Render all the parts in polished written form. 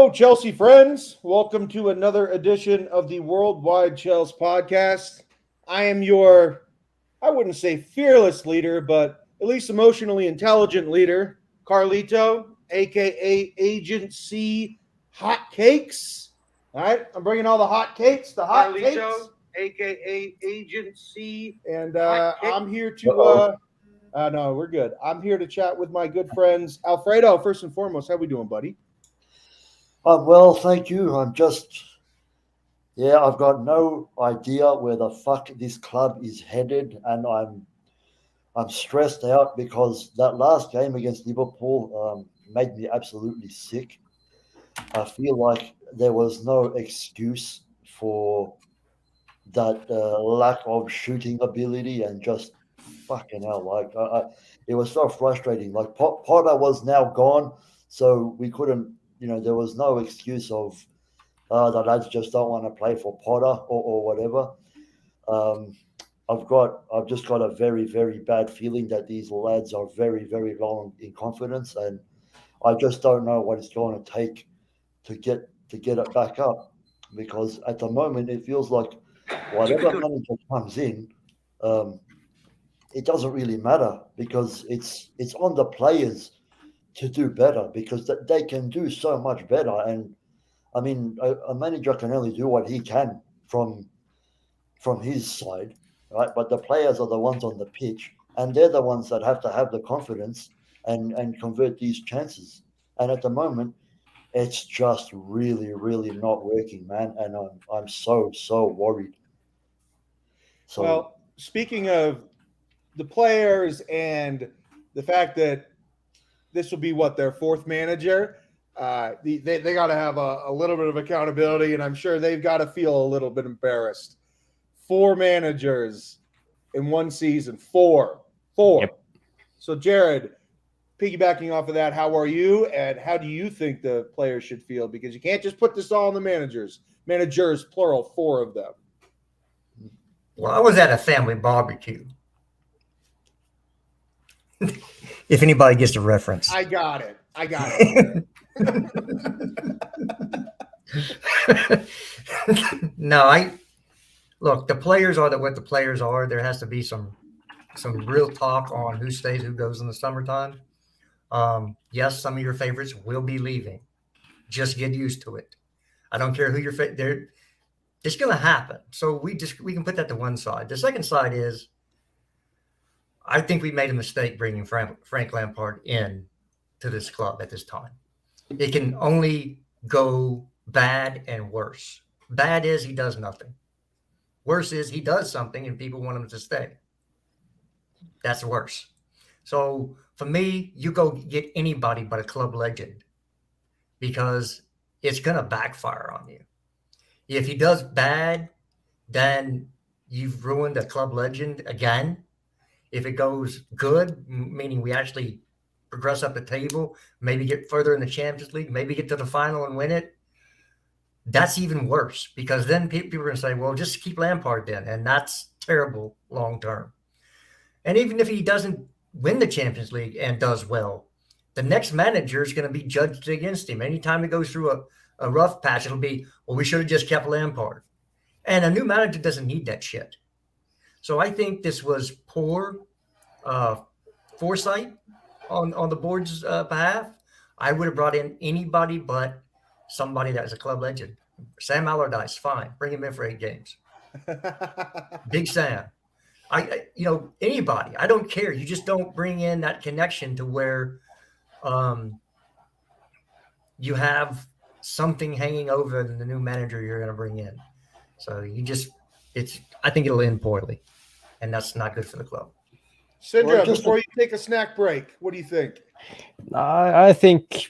Hello, Chelsea friends. Welcome to another edition of the WorldWideChels podcast. I am your, I wouldn't say fearless leader, but at least emotionally intelligent leader, Carlito, aka Agent C Hot Cakes. All right, I'm bringing all the hot cakes, Carlito, aka Agent C, and I'm here to. No, we're good. I'm here to chat with my good friends, Alfredo. First and foremost, how we doing, buddy? Well, thank you. I've got no idea where the fuck this club is headed, and I'm stressed out because that last game against Liverpool made me absolutely sick. I feel like there was no excuse for that lack of shooting ability and just fucking hell. It was so frustrating. Like Potter was now gone, so we couldn't. There was no excuse of the lads just don't want to play for Potter or whatever. Um, I've just got a very, very bad feeling that these lads are very, very low in confidence, and I just don't know what it's going to take to get it back up. Because at the moment, it feels like whatever manager comes in, um, it doesn't really matter because it's on the players to do better because they can do so much better. And I mean, a manager can only do what he can from his side, right? But the players are the ones on the pitch, and they're the ones that have to have the confidence and convert these chances. And at the moment, it's just really, really not working, man. And I'm so worried. So Well, speaking of the players and the fact that this will be what their fourth manager, they got to have a little bit of accountability, and I'm sure they've got to feel a little bit embarrassed. Four managers in one season, four. Yep. So, Jared, piggybacking off of that, how are you, and how do you think the players should feel? Because you can't just put this all on the managers. Managers, plural, four of them. Well, I was at a family barbecue. If anybody gets the reference. I got it. No, look, the players are what the players are. There has to be some real talk on who stays, who goes in the summertime. Yes, some of your favorites will be leaving. Just get used to it. I don't care who your favorite. It's going to happen. So we can put that to one side. The second side is, I think we made a mistake bringing Frank Lampard in to this club at this time. It can only go bad and worse. Bad is he does nothing. Worse is he does something and people want him to stay. That's worse. So for me, you go get anybody but a club legend because it's going to backfire on you. If he does bad, then you've ruined a club legend again. If it goes good, meaning we actually progress up the table, maybe get further in the Champions League, maybe get to the final and win it, that's even worse because then people are going to say, well, just keep Lampard then. And that's terrible long term. And even if he doesn't win the Champions League and does well, the next manager is going to be judged against him. Anytime he goes through a rough patch, it'll be, well, we should have just kept Lampard. And a new manager doesn't need that shit. So I think this was poor foresight on the board's behalf. I would have brought in anybody but somebody that was a club legend. Sam Allardyce, fine. Bring him in for 8 games. Big Sam. Anybody. I don't care. You just don't bring in that connection to where you have something hanging over the new manager you're going to bring in. So I think it'll end poorly, and that's not good for the club. Sindra, before you take a snack break, what do you think? I think,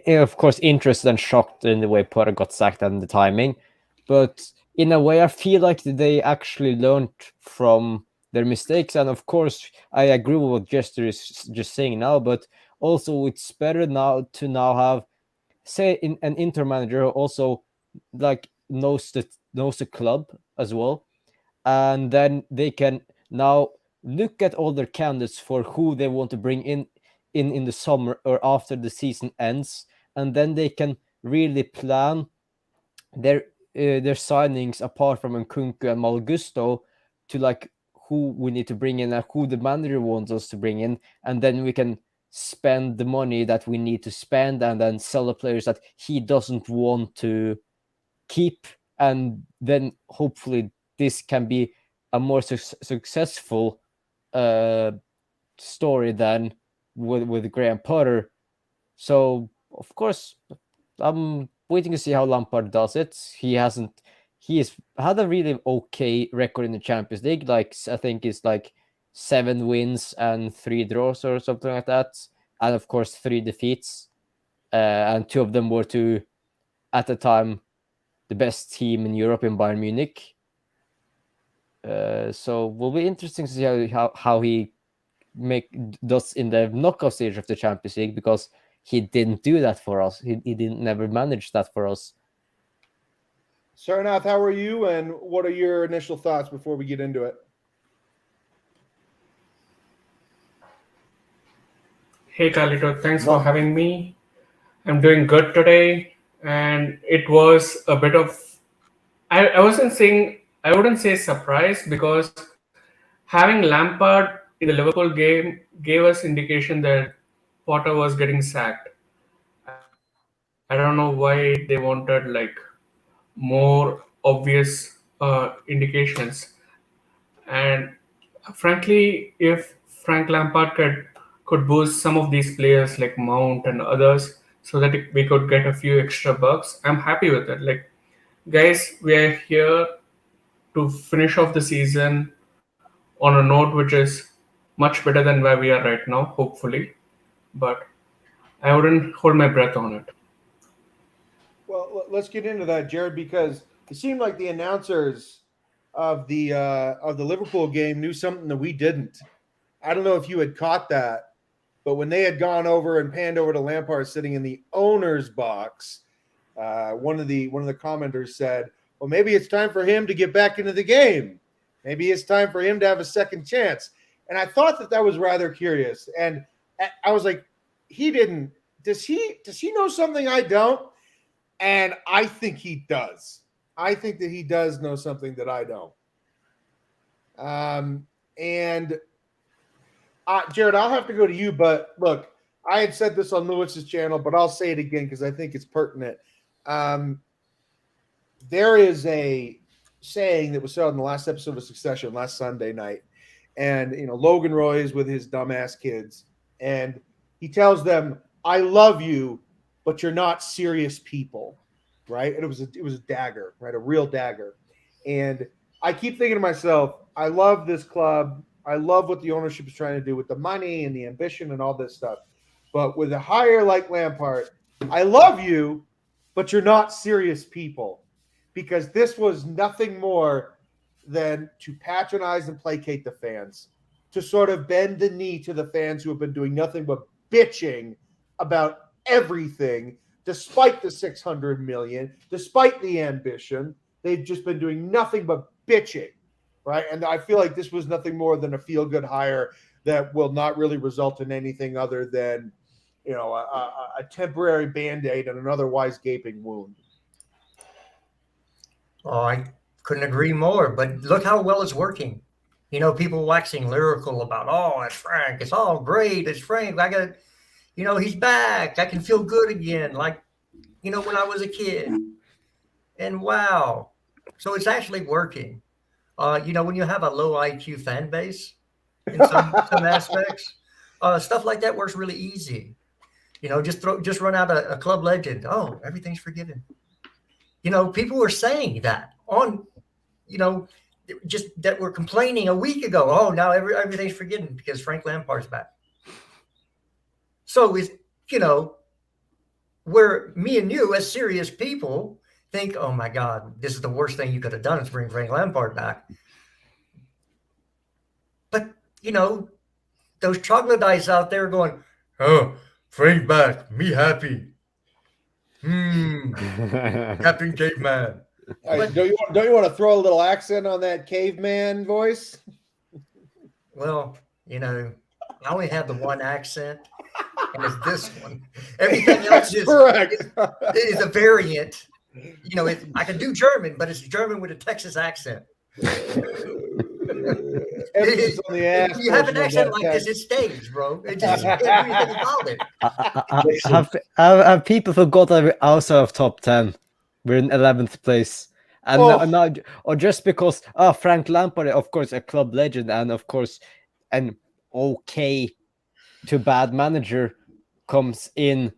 of course, interested and shocked in the way Potter got sacked and the timing. But in a way, I feel like they actually learned from their mistakes. And of course, I agree with what Jester is just saying now. But also, it's better now to have, say, an Inter manager who also knows the club as well. And then they can now look at all their candidates for who they want to bring in the summer or after the season ends, and then they can really plan their signings apart from Nkunku and Malgusto to like who we need to bring in and who the manager wants us to bring in, and then we can spend the money that we need to spend and then sell the players that he doesn't want to keep, and then hopefully this can be a more successful story than with Graham Potter. So of course I'm waiting to see how Lampard does it. He has had a really okay record in the Champions League. Like I think it's like 7 wins and 3 draws or something like that, and of course 3 defeats, and 2 of them were to, at the time, the best team in Europe in Bayern Munich. So will be interesting to see how he does in the knockout stage of the Champions League, because he didn't do that for us. He didn't never manage that for us. Sarnath, how are you, and what are your initial thoughts before we get into it? Hey Carlito, thanks for having me. I'm doing good today, and it was a bit of I wouldn't say surprise, because having Lampard in the Liverpool game gave us indication that Potter was getting sacked. I don't know why they wanted like more obvious indications. And frankly, if Frank Lampard could boost some of these players like Mount and others, so that we could get a few extra bucks, I'm happy with it. Like, guys, we are here to finish off the season on a note which is much better than where we are right now, hopefully. But I wouldn't hold my breath on it. Well, let's get into that, Jared, because it seemed like the announcers of the Liverpool game knew something that we didn't. I don't know if you had caught that, but when they had gone over and panned over to Lampard sitting in the owner's box, one of the commenters said, "Well, maybe it's time for him to get back into the game. Maybe it's time for him to have a second chance." And I thought that was rather curious. And I was like, he didn't. Does he know something I don't? And I think he does. I think that he does know something that I don't. And Jared, I'll have to go to you. But look, I had said this on Lewis's channel, but I'll say it again because I think it's pertinent. There is a saying that was said on the last episode of Succession last Sunday night. And, Logan Roy is with his dumbass kids. And he tells them, "I love you, but you're not serious people," right? And it was a dagger, right? A real dagger. And I keep thinking to myself, I love this club. I love what the ownership is trying to do with the money and the ambition and all this stuff. But with a hire like Lampard, I love you, but you're not serious people. Because this was nothing more than to patronize and placate the fans, to sort of bend the knee to the fans who have been doing nothing but bitching about everything, despite the 600 million, despite the ambition. They've just been doing nothing but bitching, right? And I feel like this was nothing more than a feel-good hire that will not really result in anything other than, a temporary Band-Aid and an otherwise gaping wound. Oh, I couldn't agree more. But look how well it's working. People waxing lyrical about, "Oh, it's Frank. It's all great. It's Frank. I got, he's back. I can feel good again. Like, when I was a kid." And wow. So it's actually working. When you have a low IQ fan base in some aspects, stuff like that works really easy. Just run out a club legend. "Oh, everything's forgiven." People were saying that on, just that were complaining a week ago. "Oh, now everything's forgiven because Frank Lampard's back." So it's, where me and you as serious people think, "Oh my God, this is the worst thing you could have done is bring Frank Lampard back." But, those troglodytes out there going, "Oh, Frank back, me happy. Captain Caveman." Right, don't you want to throw a little accent on that caveman voice? Well, I only have the one accent. and it's this one. Everything else That's correct. is a variant. You know, I can do German, but it's German with a Texas accent. Emphasis on the ass. You have an portion of accent that like this, text. it stays, bro. It just you can't do anything about it. Have people forgot that we're outside of top 10? We're in 11th place. And Oh. not, or just because Frank Lampard, of course, a club legend, and of course, an okay to bad manager comes in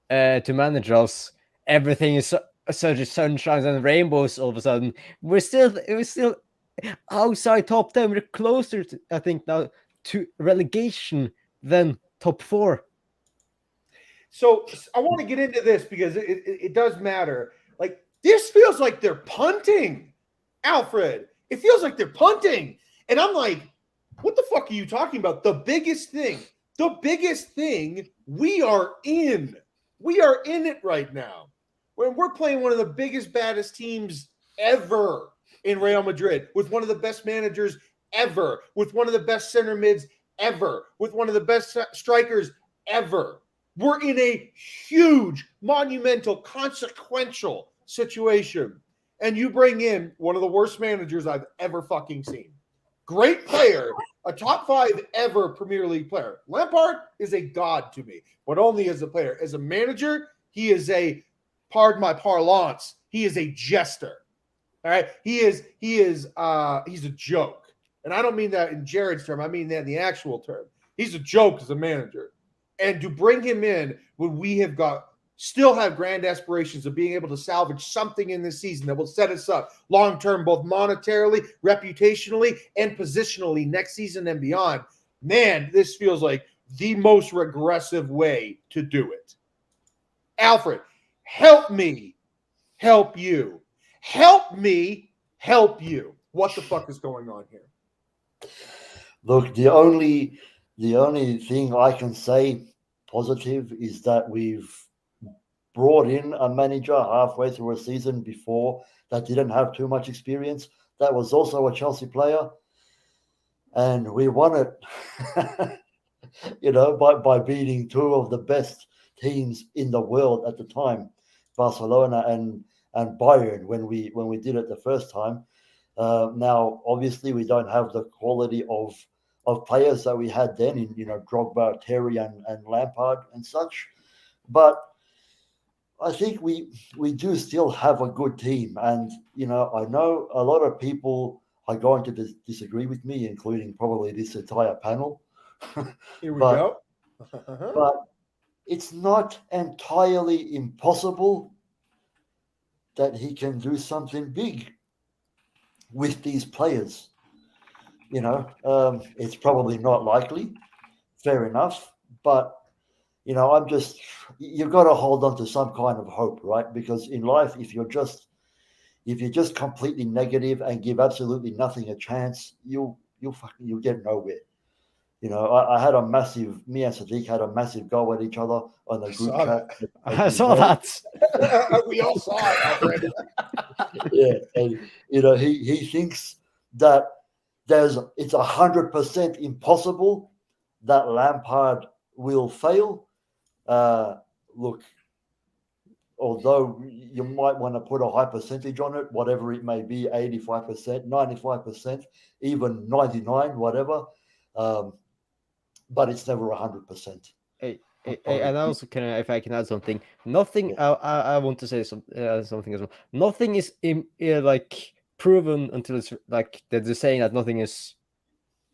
to manage us. Everything is such as sunshines and rainbows. All of a sudden, we're still outside top 10. We're closer, I think, now to relegation than top 4. So I want to get into this because it does matter. Like, this feels like they're punting, Alfred. It feels like they're punting. And I'm like, what the fuck are you talking about? The biggest thing, we are in. We are in it right now. When we're playing one of the biggest, baddest teams ever in Real Madrid, with one of the best managers ever, with one of the best center mids ever, with one of the best strikers ever. We're in a huge, monumental, consequential situation. And you bring in one of the worst managers I've ever fucking seen. Great player, a top 5 ever Premier League player. Lampard is a god to me, but only as a player. As a manager, he is pardon my parlance, he is a jester. All right. He's a joke. And I don't mean that in Jared's term. I mean that in the actual term. He's a joke as a manager. And to bring him in when we still have grand aspirations of being able to salvage something in this season that will set us up long-term, both monetarily, reputationally, and positionally next season and beyond. Man, this feels like the most regressive way to do it. Alfred, help me help you. Help me help you. What the fuck is going on here? Look, the only thing I can say positive is that we've brought in a manager halfway through a season before that didn't have too much experience. That was also a Chelsea player. And we won it, by beating 2 of the best teams in the world at the time, Barcelona and Bayern, when we did it the first time. Now, obviously, we don't have the quality of players that we had then in, Drogba, Terry, and Lampard and such. But I think we do still have a good team. And, I know a lot of people are going to disagree with me, including probably this entire panel. Here we go. But it's not entirely impossible that he can do something big with these players. It's probably not likely. Fair enough. But, you've got to hold on to some kind of hope, right? Because in life, if you're just completely negative and give absolutely nothing a chance, you'll get nowhere. I had me and Sadiq had a massive go at each other on the group chat. I saw that. We all saw it, Alfred. Yeah, and he thinks that it's 100% impossible that Lampard will fail. Look, although you might want to put a high percentage on it, whatever it may be, 85%, 95%, even 99%, whatever. But it's never 100%. And also, if I can add something, nothing. I want to say something as well. Nothing is like proven until it's like they're saying that nothing is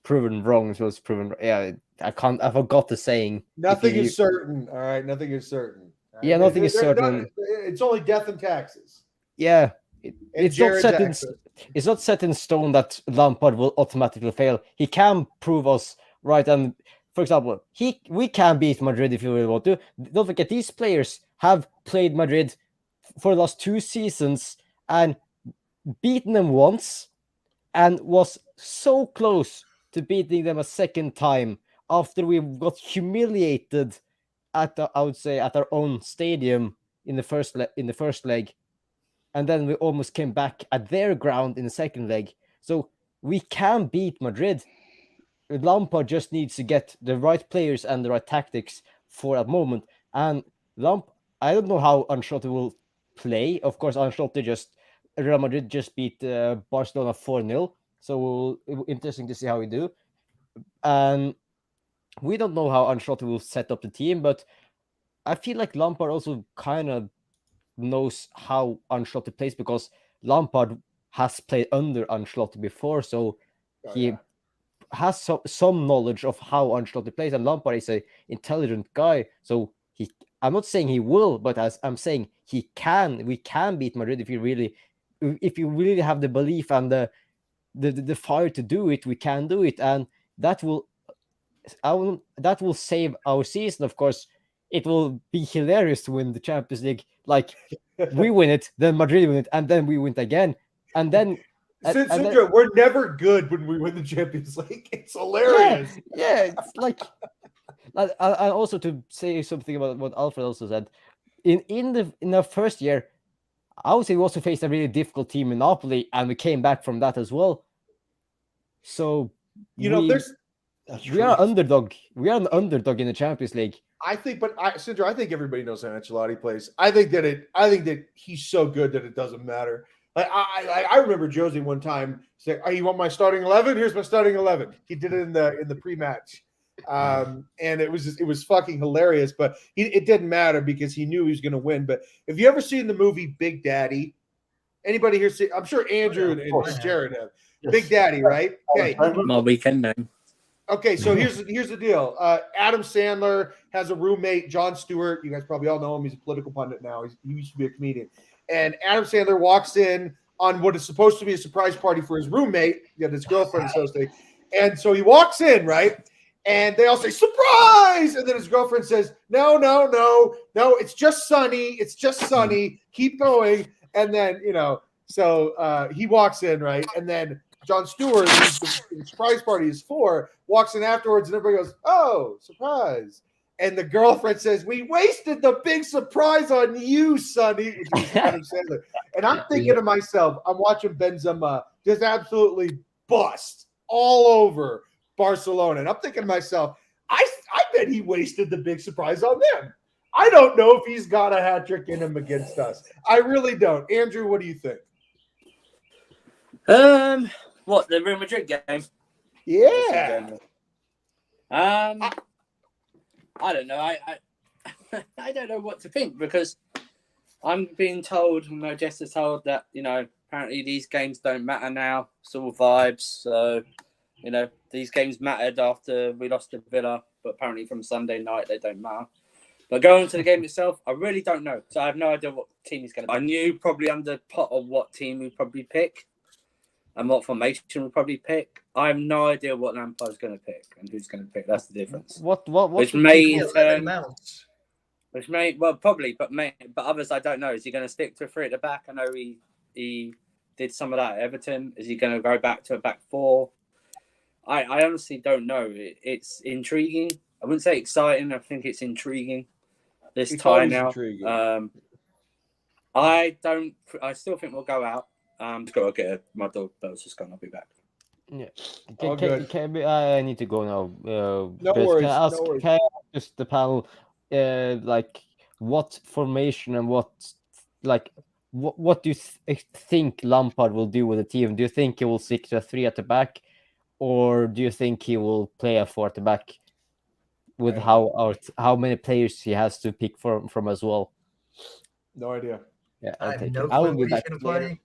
proven wrong until it's proven. Yeah, I forgot the saying. Nothing is certain. All right, nothing is certain. Right? Yeah, nothing is certain. It's only death and taxes. Yeah, it's not set in. Access. It's not set in stone that Lampard will automatically fail. He can prove us right, and for example, we can beat Madrid if you really want to. Don't forget, these players have played Madrid for the last 2 seasons and beaten them once, and was so close to beating them a second time after we got humiliated at our own stadium in the first leg, and then we almost came back at their ground in the second leg. So we can beat Madrid. Lampard just needs to get the right players and the right tactics for that moment. And I don't know how Ancelotti will play. Of course, Real Madrid just beat Barcelona 4-0, so it will interesting to see how we do. And we don't know how Ancelotti will set up the team, but I feel like Lampard also kind of knows how Ancelotti plays because Lampard has played under Ancelotti before, so he has some knowledge of how Ancelotti plays. And Lampard is an intelligent guy, so I'm not saying he will, but as I'm saying we can beat Madrid if you really have the belief and the fire to do it. We can do it, and that will save our season. Of course, it will be hilarious to win the Champions League. Like we win it, then Madrid win it, and then we win it again, and then. Sindra, we're never good when we win the Champions League. It's hilarious. Yeah, it's like. And also to say something about what Alfred also said, in the first year, I would say we also faced a really difficult team in Napoli, and we came back from that as well. So we are underdog. We are an underdog in the Champions League. I think, Sindra, I think everybody knows how Ancelotti plays. I think that he's so good that it doesn't matter. Like I remember Josie one time saying, "Oh, you want my starting 11? Here's my starting 11." He did it in the pre-match, and it was fucking hilarious. But it didn't matter because he knew he was going to win. But have you ever seen the movie Big Daddy? Anybody here see? I'm sure Andrew and Jared have. Yes. Big Daddy, right? Okay. My weekend name. Okay, so here's the deal. Adam Sandler has a roommate, Jon Stewart. You guys probably all know him. He's a political pundit now. He used to be a comedian. And Adam Sandler walks in on what is supposed to be a surprise party for his roommate, that his girlfriend is hosting. And so he walks in, right? And they all say, "Surprise!" And then his girlfriend says, No, it's just Sunny. It's just Sunny. Keep going. And then, so he walks in, right? And then Jon Stewart, who the surprise party is for, walks in afterwards, and everybody goes, "Oh, surprise." And the girlfriend says, "We wasted the big surprise on you, Sonny." Which is Adam Sandler. And I'm thinking to myself, I'm watching Benzema just absolutely bust all over Barcelona. And I'm thinking to myself, I bet he wasted the big surprise on them. I don't know if he's got a hat trick in him against us. I really don't. Andrew, what do you think? What, the Real Madrid game? Yeah. I don't know. I don't know what to think because I'm being told, Jess is told that, apparently these games don't matter now. It's all vibes. So, these games mattered after we lost to Villa, but apparently from Sunday night they don't matter. But going to the game itself, I really don't know. So I have no idea what team he's going to. I knew probably under Potter what team he'd probably pick and what formation we'll probably pick. I have no idea what Lampard's going to pick and who's going to pick. That's the difference. Which may probably, but others I don't know. Is he going to stick to 3 at the back? I know he did some of that at Everton. Is he going to go back to a back 4? I honestly don't know. It's intriguing. I wouldn't say exciting. I think it's intriguing. This time now. I still think we'll go out. Just gotta get my dog bell's just gone. I'll be back. Yeah. I need to go now. No worries. Can I ask just the panel, what formation and what do you think Lampard will do with the team? Do you think he will stick to a 3 at the back, or do you think he will play a 4 at the back? With how many players he has to pick from as well. No idea. Yeah, I have no clue what he's going to play.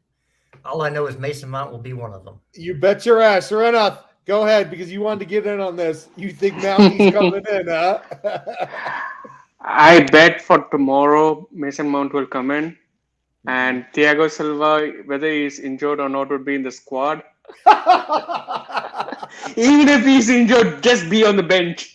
All I know is Mason Mount will be one of them. You bet your ass. Renath, go ahead because you wanted to get in on this. You think Mount's coming in, huh? I bet for tomorrow Mason Mount will come in, and Thiago Silva, whether he's injured or not, would be in the squad. Even if he's injured, just be on the bench.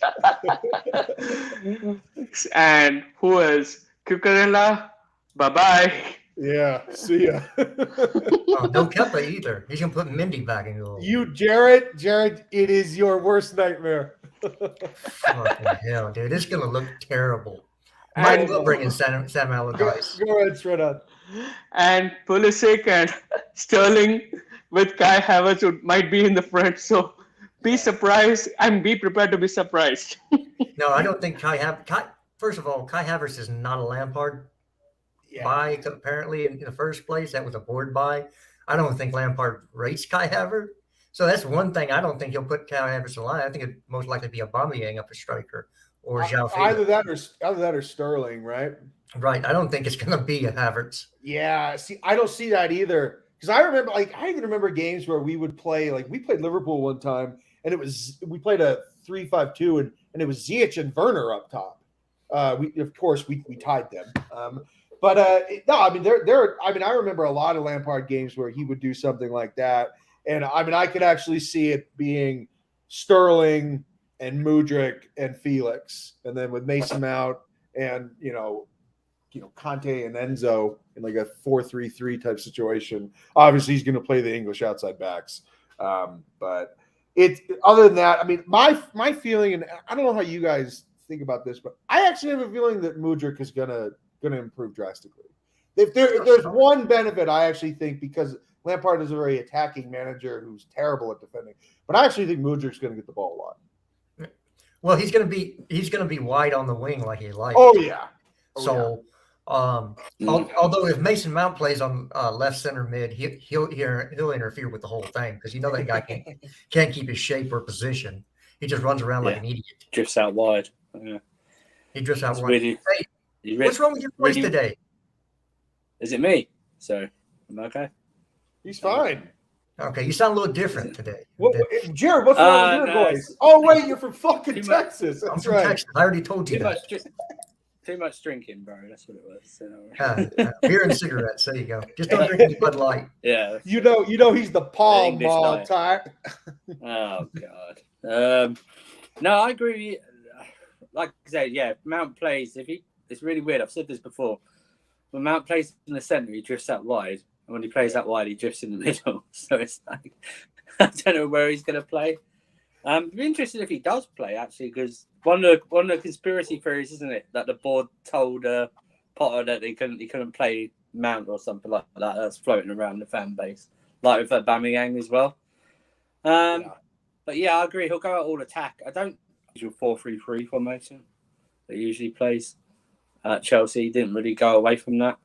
And who else? Cucurella, bye-bye. Yeah, see ya. No Kepa either. He's going to put Mendy back in the goal. You, Jared, it is your worst nightmare. Fucking hell, dude. It's going to look terrible. Might as well bring in Sam Allardyce. Go ahead, Shredder. And Pulisic and Sterling with Kai Havertz might be in the front. So be surprised and be prepared to be surprised. No, I don't think first of all, Kai Havertz is not a Lampard buy, apparently, in the first place. That was a board buy. I don't think Lampard rates Kai Havertz. So that's one thing. I don't think he'll put Kai Havertz in line. I think it'd most likely be Aubameyang up a striker or João Felix. Either that or Sterling, right? Right. I don't think it's going to be a Havertz. Yeah. See, I don't see that either. Because I remember, I even remember games where we would play, we played Liverpool one time, and we played a 3-5-2, and it was Ziyech and Werner up top. We tied them. No, I mean, I remember a lot of Lampard games where he would do something like that. And I mean, I could actually see it being Sterling and Mudryk and Felix, and then with Mason Mount and, Conte and Enzo in like a 4-3-3 type situation. Obviously, he's going to play the English outside backs. But other than that, I mean, my feeling, and I don't know how you guys think about this, but I actually have a feeling that Mudryk is going to improve drastically. If there's one benefit, I actually think, because Lampard is a very attacking manager who's terrible at defending, but I actually think Mudryk's going to get the ball a lot. Well, he's going to be wide on the wing like he likes. Oh yeah. Although if Mason Mount plays on left center mid, he'll interfere with the whole thing, because that guy can't keep his shape or position. He just runs around like an idiot. Drifts out wide. Yeah. He drifts out wide. Really, hey, what's wrong with your voice today? Is it me? So, am I okay? He's fine. Okay, you sound a little different today. Jared, what's wrong with your voice? Oh, wait, you're from fucking Texas. I'm from Texas. I already told you that. Too much drinking, bro. That's what it was. Beer and cigarettes. There you go. Just don't drink any Bud Light. Yeah. He's the Pall Mall type. Oh, God. No, I agree. Like I said, yeah, Mount plays. It's really weird. I've said this before. When Mount plays in the centre, he drifts out wide. And when he plays out wide, he drifts in the middle. So it's like, I don't know where he's going to play. I'd be interested if he does play, actually, because one of the conspiracy theories, isn't it, that the board told Potter that he couldn't play Mount or something like that. That's floating around the fan base, like with Aubameyang as well. But yeah, I agree. He'll go out all attack. I don't usual 4-3-3 formation that he usually plays at Chelsea. He didn't really go away from that.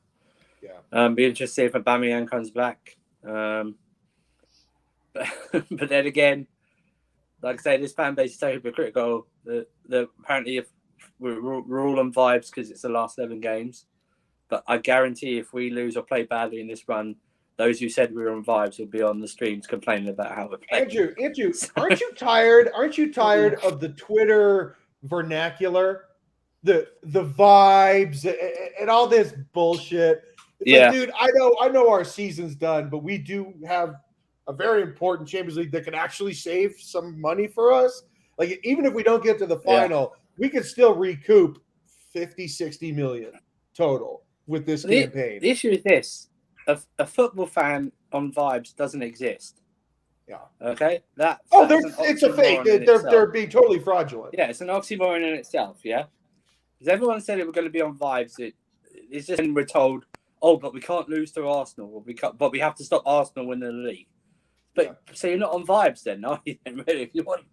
Yeah. Be interested if Aubameyang comes back. But then again, like I say, this fan base is so hypocritical. The apparently, if we're all on vibes because it's the last 11 games, but I guarantee if we lose or play badly in this run, those who said we were on vibes will be on the streams complaining about how we're playing. Andrew, aren't you tired? Aren't you tired of the Twitter vernacular, the vibes and all this bullshit? Yeah, like, dude, I know our season's done, but we do have a very important Champions League that can actually save some money for us. Like, even if we don't get to the final, we could still recoup 50-60 million total with this campaign. The issue is this: a football fan on vibes doesn't exist. Yeah. Okay. It's a fake. They're being totally fraudulent. Yeah, it's an oxymoron in itself. Yeah. Because everyone said it were going to be on vibes. It's just when we're told, oh, but we can't lose to Arsenal. But we have to stop Arsenal winning the league. But so you're not on vibes then, are you? Really, if you want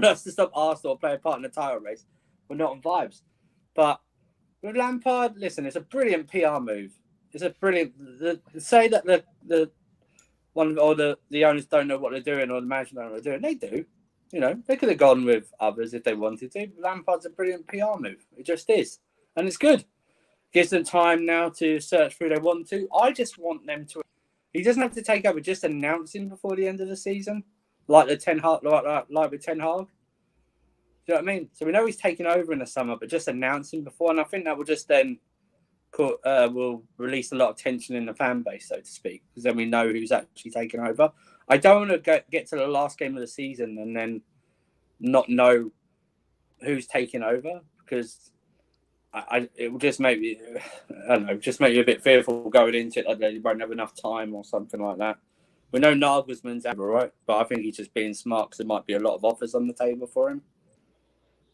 us to stop Arsenal play a part in the title race, we're not on vibes. But with Lampard, listen, it's a brilliant PR move. It's a brilliant. Say that the owners don't know what they're doing, or the management don't know what they're doing. They do. They could have gone with others if they wanted to. Lampard's a brilliant PR move. It just is, and it's good. Gives them time now to search for who they want to. I just want them to. He doesn't have to take over. Just announce him before the end of the season, like with Ten Hag. Do you know what I mean? So we know he's taking over in the summer, but just announce him before, and I think that will just then will release a lot of tension in the fan base, so to speak, because then we know who's actually taking over. I don't want to get to the last game of the season and then not know who's taking over, because it will just make me, I don't know, just make you a bit fearful going into it, like they won't have enough time or something like that. We know Nagelsmann's out, right? But I think he's just being smart because there might be a lot of offers on the table for him.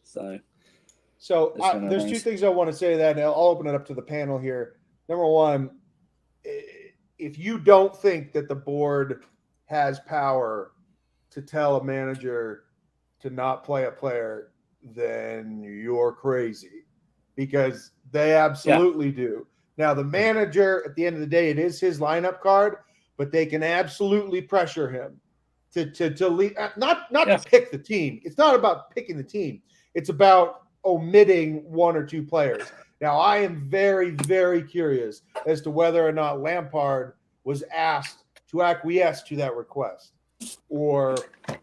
So there's two things I want to say that, and I'll open it up to the panel here. Number one, if you don't think that the board has power to tell a manager to not play a player, then you're crazy. because they absolutely do. Now, the manager, at the end of the day, it is his lineup card, but they can absolutely pressure him to leave, not to pick the team. It's not about picking the team. It's about omitting one or two players. Now, I am very, very curious as to whether or not Lampard was asked to acquiesce to that request, or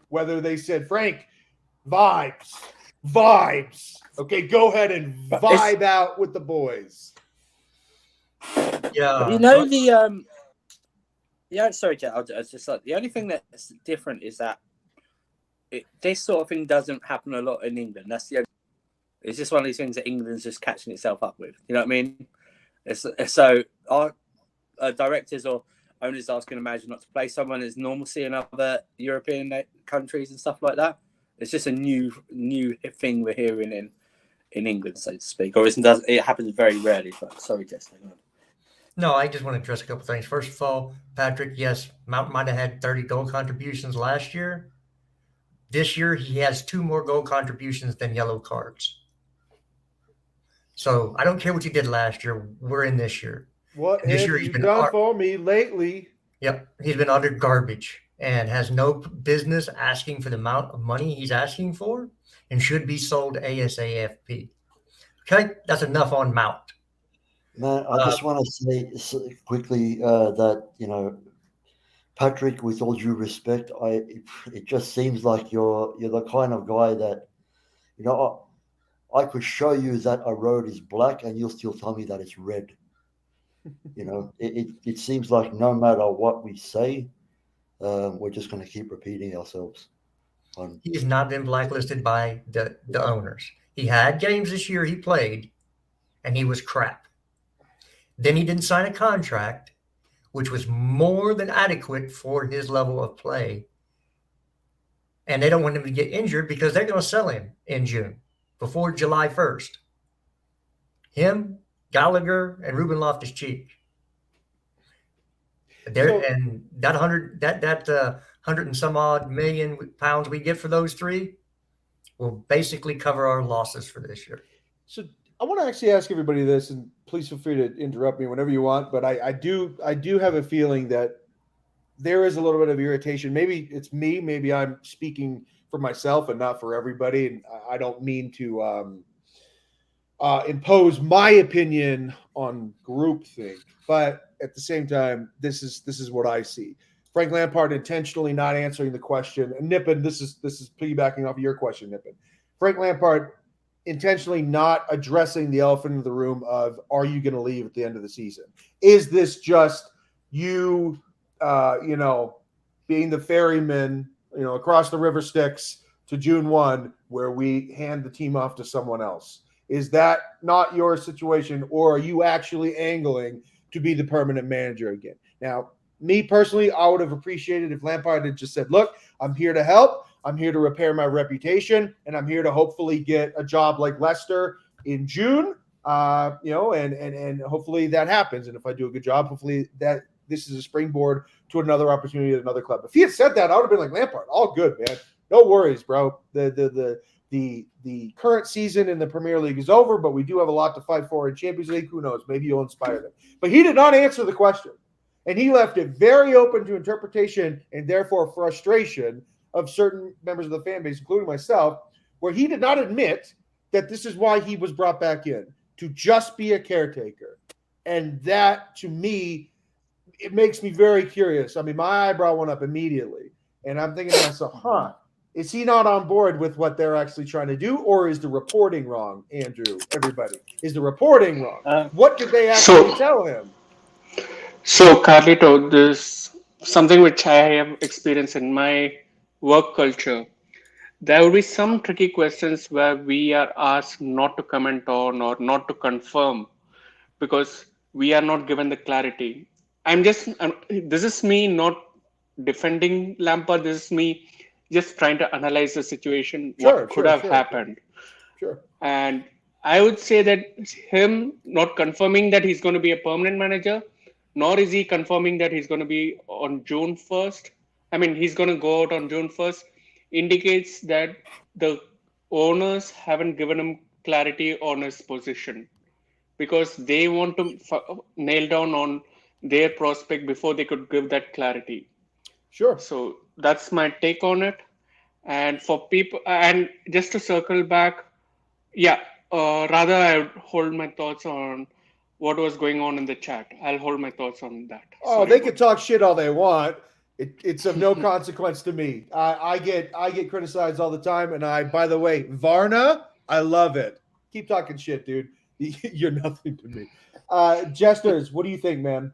whether they said, Frank, vibes. Okay, go ahead and vibe out with the boys. Yeah. You know the yeah. Sorry, Jet. I was just like the only thing that's different is that this sort of thing doesn't happen a lot in England. That's the only. It's just one of these things that England's just catching itself up with. You know what I mean? So our directors or owners asking a manager not to play someone is normalcy in other European countries and stuff like that. It's just a new thing we're hearing in England, so to speak. Or it happens very rarely. But sorry, Jess. No, I just want to address a couple things. First of all, Patrick, yes, Mount might have had 30 goal contributions last year. This year, he has 2 more goal contributions than yellow cards. So I don't care what you did last year. We're in this year. What this have year you done for me lately? Yep. He's been under garbage and has no business asking for the amount of money he's asking for and should be sold ASAP. Okay? That's enough on Mount. Man, I just want to say quickly that, Patrick, with all due respect, it just seems like you're the kind of guy that, I could show you that a road is black and you'll still tell me that it's red. It seems like no matter what we say, we're just going to keep repeating ourselves. He's not been blacklisted by the owners. He had games this year he played, and he was crap. Then he didn't sign a contract, which was more than adequate for his level of play. And they don't want him to get injured because they're going to sell him in June, before July 1st. Him, Gallagher, and Ruben Loftus-Cheek. And that 100 and some odd million pounds we get for those 3 will basically cover our losses for this year. So I want to actually ask everybody this, and please feel free to interrupt me whenever you want. But I do have a feeling that there is a little bit of irritation. Maybe it's me. Maybe I'm speaking for myself and not for everybody. And I don't mean to impose my opinion on groupthink, but at the same time, this is what I see. Frank Lampard intentionally not answering the question. And Nippon, this is piggybacking off of your question, Nippon. Frank Lampard intentionally not addressing the elephant in the room of, are you going to leave at the end of the season? Is this just you, being the ferryman, across the river Styx to June 1, where we hand the team off to someone else? Is that not your situation, or are you actually angling to be the permanent manager again? Now, me personally, I would have appreciated if Lampard had just said, look, I'm here to help. I'm here to repair my reputation, and I'm here to hopefully get a job like Leicester in June, and hopefully that happens. And if I do a good job, hopefully that this is a springboard to another opportunity at another club. If he had said that, I would have been like, Lampard, all good, man. No worries, bro. The current season in the Premier League is over, but we do have a lot to fight for in Champions League. Who knows? Maybe you'll inspire them. But he did not answer the question, and he left it very open to interpretation and therefore frustration of certain members of the fan base, including myself, where he did not admit that this is why he was brought back in, to just be a caretaker. And that, to me, it makes me very curious. I mean, my eyebrow went up immediately, and I'm thinking to myself, is he not on board with what they're actually trying to do, or is the reporting wrong, Andrew, everybody? Is the reporting wrong? What did they actually tell him? So, Carlito, there's something which I have experienced in my work culture. There will be some tricky questions where we are asked not to comment on or not to confirm because we are not given the clarity. This is me not defending Lampard. This is me just trying to analyze the situation, what could have happened. Sure. And I would say that him not confirming that he's going to be a permanent manager, nor is he confirming that he's going to be on June 1st. I mean, he's going to go out on June 1st, indicates that the owners haven't given him clarity on his position because they want to nail down on their prospect before they could give that clarity. Sure. So that's my take on it. And for people, and just to circle back, yeah, rather I would hold my thoughts on what was going on in the chat. I'll hold my thoughts on that. Oh, Sorry they about can talk shit all they want. It's of no consequence to me. I get criticized all the time, and by the way, Varna, I love it. Keep talking shit, dude. You're nothing to me. Jesters, what do you think, man?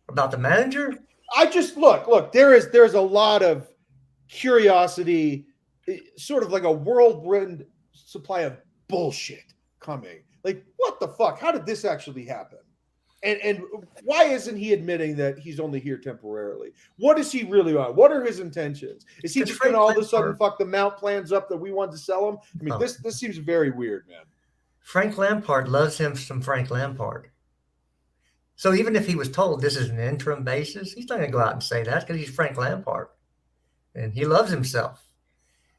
About the manager? I just look. There's a lot of curiosity, sort of like a whirlwind supply of bullshit coming. Like, what the fuck? How did this actually happen? And why isn't he admitting that he's only here temporarily? What does he really want? What are his intentions? Is he just going to all of a sudden fuck the Mount plans up that we want to sell him? I mean, this seems very weird, man. Frank Lampard loves him some Frank Lampard. So even if he was told this is an interim basis, he's not going to go out and say that because he's Frank Lampard. And he loves himself.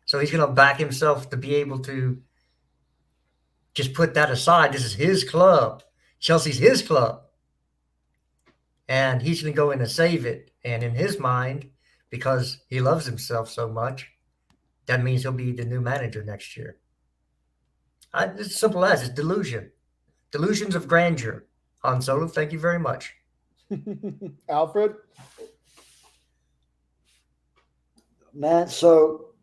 So he's going to back himself to be able to just put that aside. This is his club. Chelsea's his club. And he's going to go in and save it. And in his mind, because he loves himself so much, that means he'll be the new manager next year. It's simple as it's delusion. Delusions of grandeur. Han Solo, thank you very much. Alfred? Man, so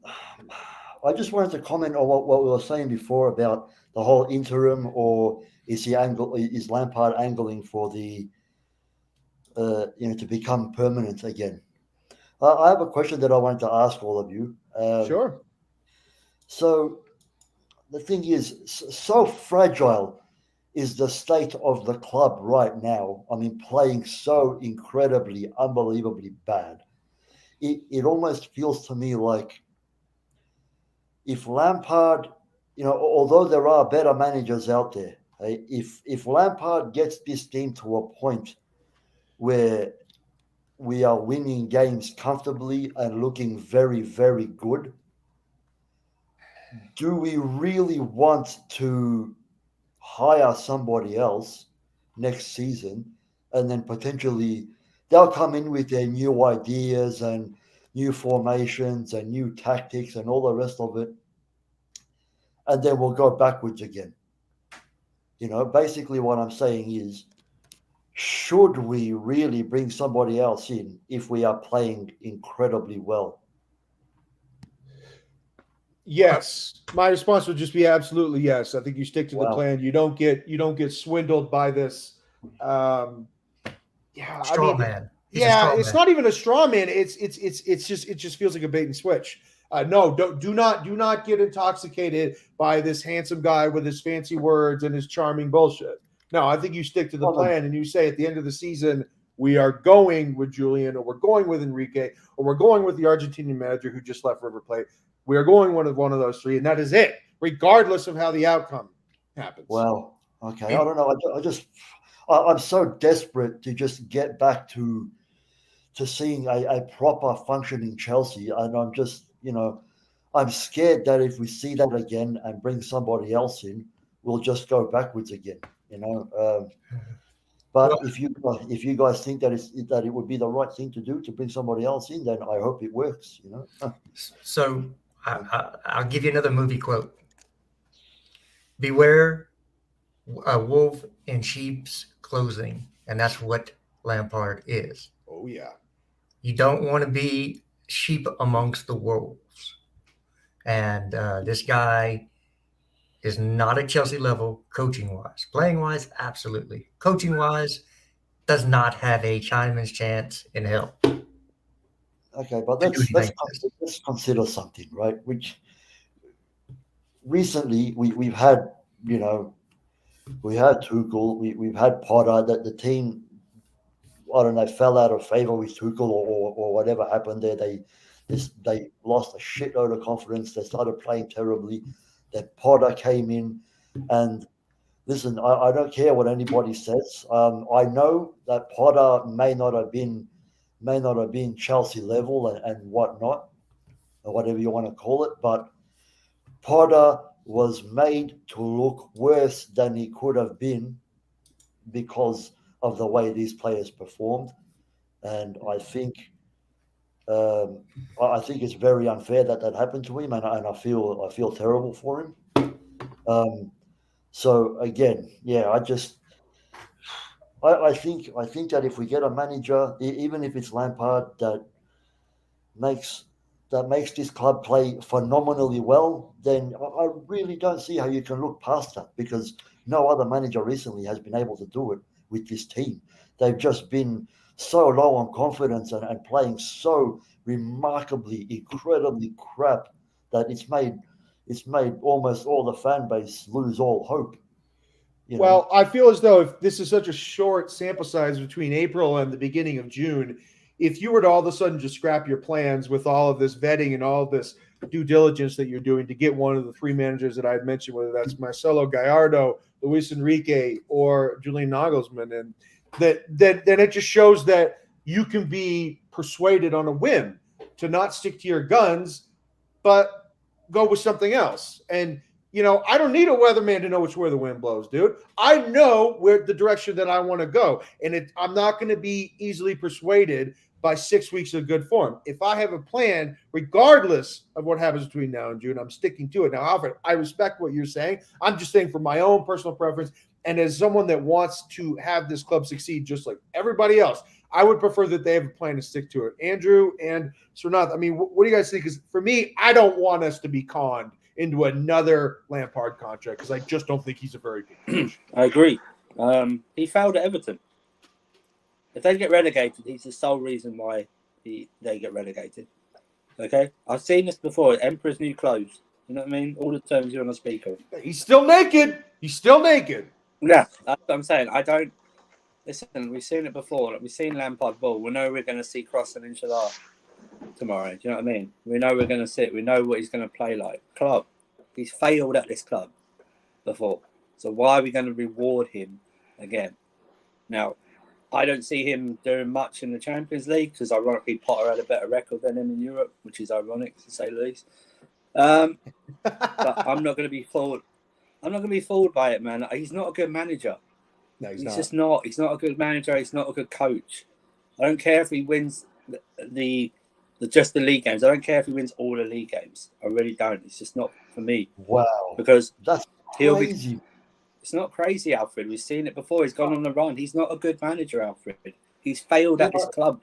I just wanted to comment on what we were saying before about the whole interim, or is Lampard angling for the to become permanent again? I have a question that I wanted to ask all of you. Sure. So the thing is, so fragile is the state of the club right now. I mean, playing so incredibly, unbelievably bad. It almost feels to me like if Lampard, although there are better managers out there, if Lampard gets this team to a point where we are winning games comfortably and looking very, very good, do we really want to hire somebody else next season and then potentially they'll come in with their new ideas and new formations and new tactics and all the rest of it, and then we'll go backwards again? Basically what I'm saying is, should we really bring somebody else in if we are playing incredibly well? Yes. My response would just be absolutely yes. I think you stick to the plan. You don't get swindled by this. Man. It's not even a straw man. It just feels like a bait and switch. No, do not get intoxicated by this handsome guy with his fancy words and his charming bullshit. No, I think you stick to the plan and you say at the end of the season, we are going with Julian, or we're going with Enrique, or we're going with the Argentinian manager who just left River Plate. We are going one of those three, and that is it, regardless of how the outcome happens. Well, okay. I don't know. I'm so desperate to just get back to seeing a proper functioning Chelsea. And I'm just, I'm scared that if we see that again and bring somebody else in, we'll just go backwards again, But if you guys think that it would be the right thing to do to bring somebody else in, then I hope it works, So I'll give you another movie quote. Beware a wolf in sheep's clothing, and that's what Lampard is. Oh, yeah. You don't want to be sheep amongst the wolves. And this guy is not at Chelsea level coaching-wise. Playing-wise, absolutely. Coaching-wise, does not have a Chinaman's chance in hell. Okay, but let's consider something, right? Which recently we've had, we had Tuchel, we've had Potter. That the team, I don't know, fell out of favor with Tuchel or whatever happened there. They lost a shitload of confidence. They started playing terribly. That Potter came in, and listen, I don't care what anybody says. I know that Potter may not have been Chelsea level and whatnot, or whatever you want to call it, but Potter was made to look worse than he could have been because of the way these players performed. And I think it's very unfair that happened to him, and I feel terrible for him. So again, yeah, I think that if we get a manager, even if it's Lampard, that makes this club play phenomenally well, then I really don't see how you can look past that, because no other manager recently has been able to do it with this team. They've just been so low on confidence and playing so remarkably, incredibly crap that it's made almost all the fan base lose all hope. Well, I feel as though if this is such a short sample size between April and the beginning of June, if you were to all of a sudden just scrap your plans with all of this vetting and all of this due diligence that you're doing to get one of the three managers that I had mentioned, whether that's Marcelo Gallardo, Luis Enrique, or Julian Nagelsmann, and then it just shows that you can be persuaded on a whim to not stick to your guns, but go with something else. And I don't need a weatherman to know which way the wind blows, dude. I know where the direction that I want to go. And I'm not going to be easily persuaded by 6 weeks of good form. If I have a plan, regardless of what happens between now and June, I'm sticking to it. Now, Alfred, I respect what you're saying. I'm just saying for my own personal preference, and as someone that wants to have this club succeed just like everybody else, I would prefer that they have a plan to stick to it. Andrew and Srinath, I mean, what do you guys think? Because for me, I don't want us to be conned into another Lampard contract, because I just don't think he's a very good coach. I agree. He failed at Everton. If they get relegated, he's the sole reason why they get relegated. Okay? I've seen this before. Emperor's new clothes. You know what I mean? All the terms you want to speak of. He's still naked. He's still naked. Yeah, that's what I'm saying. I don't... Listen, we've seen it before. Like, we've seen Lampard ball. We know we're going to see Cross and Inshallah tomorrow. Do you know what I mean? We know we're going to sit. We know what he's going to play like. Club. He's failed at this club before. So why are we going to reward him again? Now, I don't see him doing much in the Champions League, because ironically Potter had a better record than him in Europe, which is ironic to say the least. But I'm not going to be fooled. I'm not going to be fooled by it, man. He's not a good manager. No, he's just not. He's not a good manager. He's not a good coach. I don't care if he wins just the league games. I don't care if he wins all the league games. I really don't. It's just not for me. Wow. Because that's crazy. It's not crazy, Alfred. We've seen it before. He's gone on the run. He's not a good manager, Alfred. He's failed at this club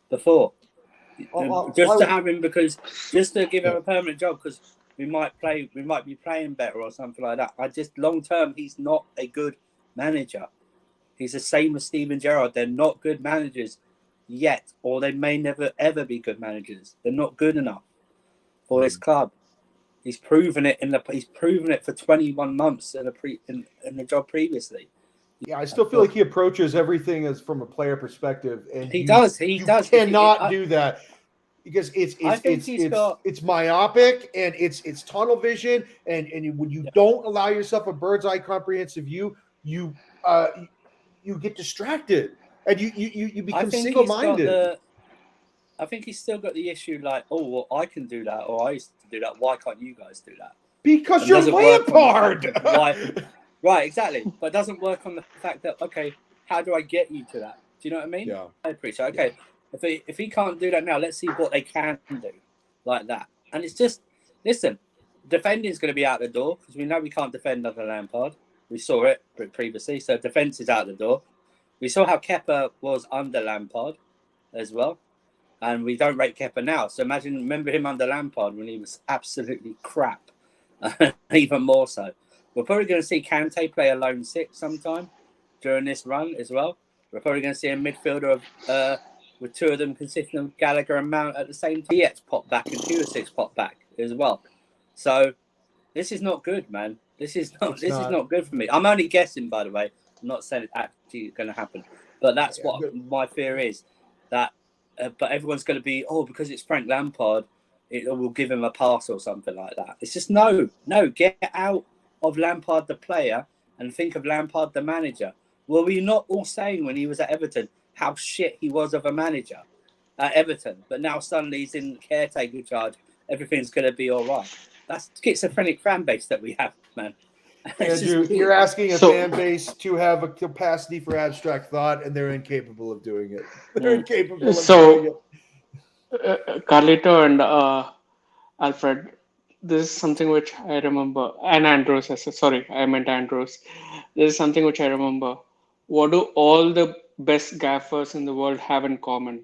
before. Just to have him, just to give him a permanent job, because we might be playing better or something like that. Long term, he's not a good manager. He's the same as Steven Gerrard. They're not good managers yet, or they may never ever be good managers. They're not good enough for this club. He's proven it He's proven it for 21 months in the job previously. Yeah, I still feel like he approaches everything as from a player perspective, and he does. Cannot do that, because it's myopic and it's tunnel vision, and when you don't allow yourself a bird's eye comprehensive view, you get distracted and you become single-minded. I think he's still got the issue like, oh, well, I can do that, or I used to do that. Why can't you guys do that? Because you're Lampard. Right, exactly. But it doesn't work on the fact that, okay, how do I get you to that? Do you know what I mean? Yeah. I appreciate it. Okay, yeah. If he can't do that now, let's see what they can do like that. And it's just, listen, defending is going to be out the door, because we know we can't defend under Lampard. We saw it previously. So defence is out the door. We saw how Kepa was under Lampard as well. And we don't rate Kepa now. So remember him under Lampard when he was absolutely crap. Even more so. We're probably going to see Kante play a lone six sometime during this run as well. We're probably going to see a midfielder with two of them consisting of Gallagher and Mount at the same time. Ziyech pop back and Pulisic pop back as well. So this is not good, man. This is not good for me. I'm only guessing, by the way. I'm not saying it's actually going to happen. But that's what my fear is. That but everyone's going to be, because it's Frank Lampard, it will give him a pass or something like that. It's just no, get out of Lampard the player and think of Lampard the manager. Were we not all saying when he was at Everton how shit he was of a manager at Everton, but now suddenly he's in caretaker charge, everything's going to be all right? That's schizophrenic fan base that we have, man. It's Andrew, just- you're asking a So- fan base to have a capacity for abstract thought, and they're incapable of doing it. They're incapable of doing it. Carlito and Alfred, this is something which I remember, and Andros, sorry, I meant Andros. This is something which I remember. What do all the best gaffers in the world have in common?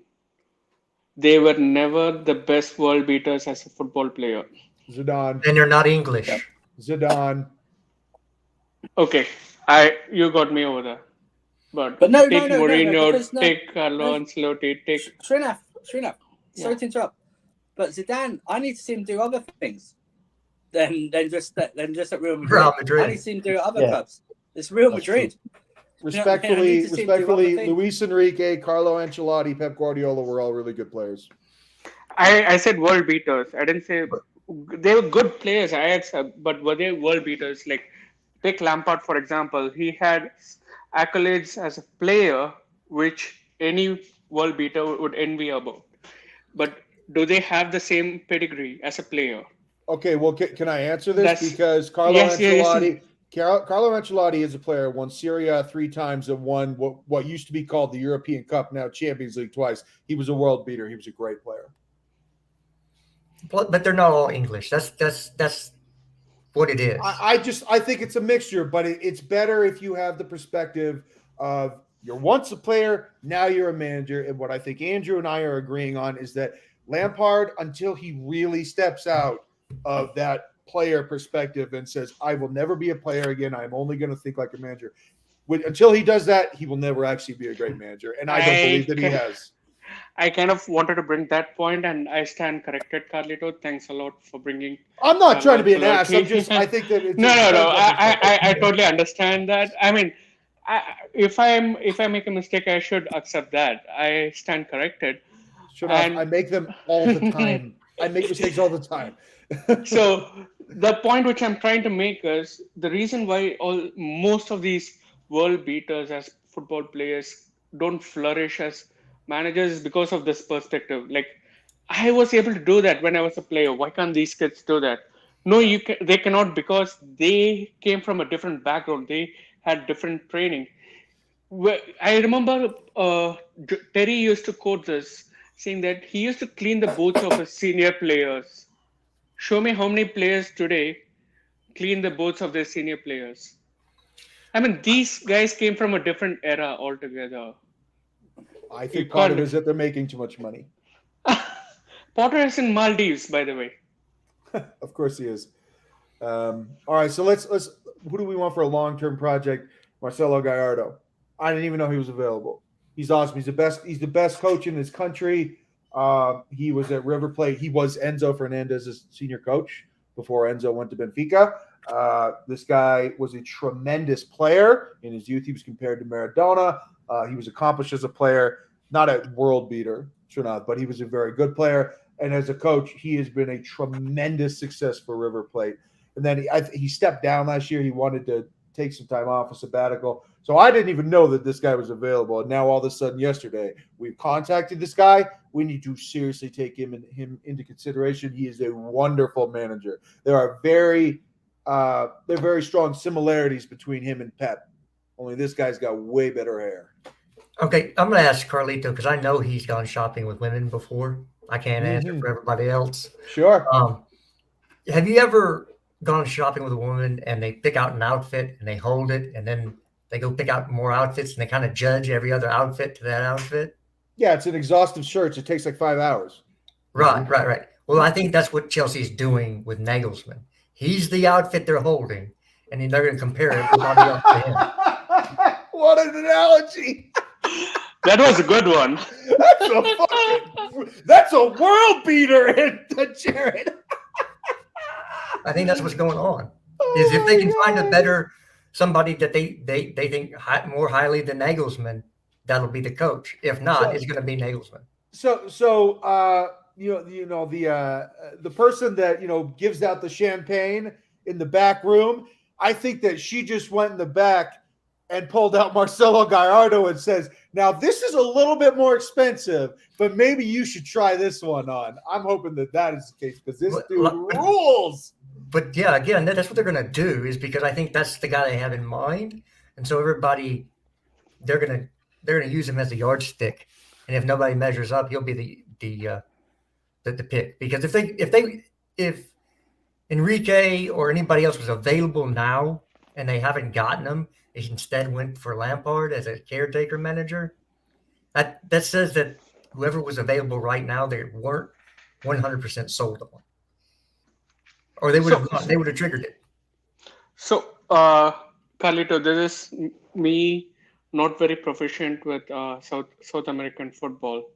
They were never the best world beaters as a football player. Zidane. And they're not English. Zidane. Okay, you got me over there. But But no, take no, Mourinho, because no, take Carlo Ancelotti, take Srinath, sorry to interrupt, but Zidane, I need to see him do other things than just at Real Madrid. Real Madrid. I need to see him do other Yeah. clubs. It's Real That's Madrid. Respectfully, I need to see him do other things. Luis Enrique, Carlo Ancelotti, Pep Guardiola were all really good players. I said world beaters. I didn't say they were good players. I accept, but were they world beaters? Like take Lampard for example. He had accolades as a player, which any world beater would envy about. But do they have the same pedigree as a player? Okay, well, can I answer this? That's- Because Carlo Yes, yes, Ancelotti, Carlo Ancelotti is a player, won Serie A 3 times and won what used to be called the European Cup, now Champions League twice. He was a world beater. He was a great player. But they're not all English. That's what it is. I think it's a mixture, but it's better if you have the perspective of you're once a player, now you're a manager. And what I think Andrew and I are agreeing on is that Lampard, until he really steps out of that player perspective and says, I will never be a player again, I'm only going to think like a manager. Until he does that, he will never actually be a great manager. And I don't believe that he has. I kind of wanted to bring that point, and I stand corrected, Carlito. Thanks a lot for bringing. I'm not trying to be an Ancelotti. ass. I think that it's No. I totally understand that. I mean, if I make a mistake, I should accept that. I stand corrected. I make them all the time. I make mistakes all the time. So the point which I'm trying to make is the reason why most of these world beaters as football players don't flourish as managers is because of this perspective. Like I was able to do that when I was a player. Why can't these kids do that? No, they cannot because they came from a different background. They had different training. I remember Terry used to quote this, saying that he used to clean the boots of his senior players. Show me how many players today clean the boots of their senior players. I mean, these guys came from a different era altogether. I think part of it is that they're making too much money. Potter is in Maldives, by the way. Of course he is. All right, so let's. Who do we want for a long-term project? Marcelo Gallardo. I didn't even know he was available. He's awesome. He's the best coach in his country. He was at River Plate. He was Enzo Fernandez's senior coach before Enzo went to Benfica. This guy was a tremendous player in his youth. He was compared to Maradona. He was accomplished as a player, not a world beater, sure not, but he was a very good player. And as a coach, he has been a tremendous success for River Plate. And then he stepped down last year. He wanted to take some time off, a sabbatical. So I didn't even know that this guy was available. And now all of a sudden yesterday, we've contacted this guy. We need to seriously take him into consideration. He is a wonderful manager. There are very strong similarities between him and Pep. Only this guy's got way better hair. Okay, I'm going to ask Carlito because I know he's gone shopping with women before. I can't answer for everybody else. Sure. Have you ever gone shopping with a woman and they pick out an outfit and they hold it and then they go pick out more outfits and they kind of judge every other outfit to that outfit? Yeah, it's an exhaustive search. It takes like 5 hours. Right. Well, I think that's what Chelsea's doing with Nagelsmann. He's the outfit they're holding, and they're going to compare everybody else to him. What an analogy! That was a good one. That's a world beater, Jared. I think that's what's going on. Is if they can find somebody that they think more highly than Nagelsmann, that'll be the coach. If not, it's going to be Nagelsmann. So the person that gives out the champagne in the back room, I think that she just went in the back and pulled out Marcelo Gallardo and says, now this is a little bit more expensive, but maybe you should try this one on. I'm hoping that is the case because this dude rules. but yeah, again, that's what they're going to do, is because I think that's the guy they have in mind, and so everybody they're going to use him as a yardstick, and if nobody measures up, he'll be the pick. Because if Enrique or anybody else was available now and they haven't gotten him, they instead went for Lampard as a caretaker manager, that says that whoever was available right now, they weren't 100% sold on, or they would have triggered it. So, Carlito, this is me not very proficient with South American football.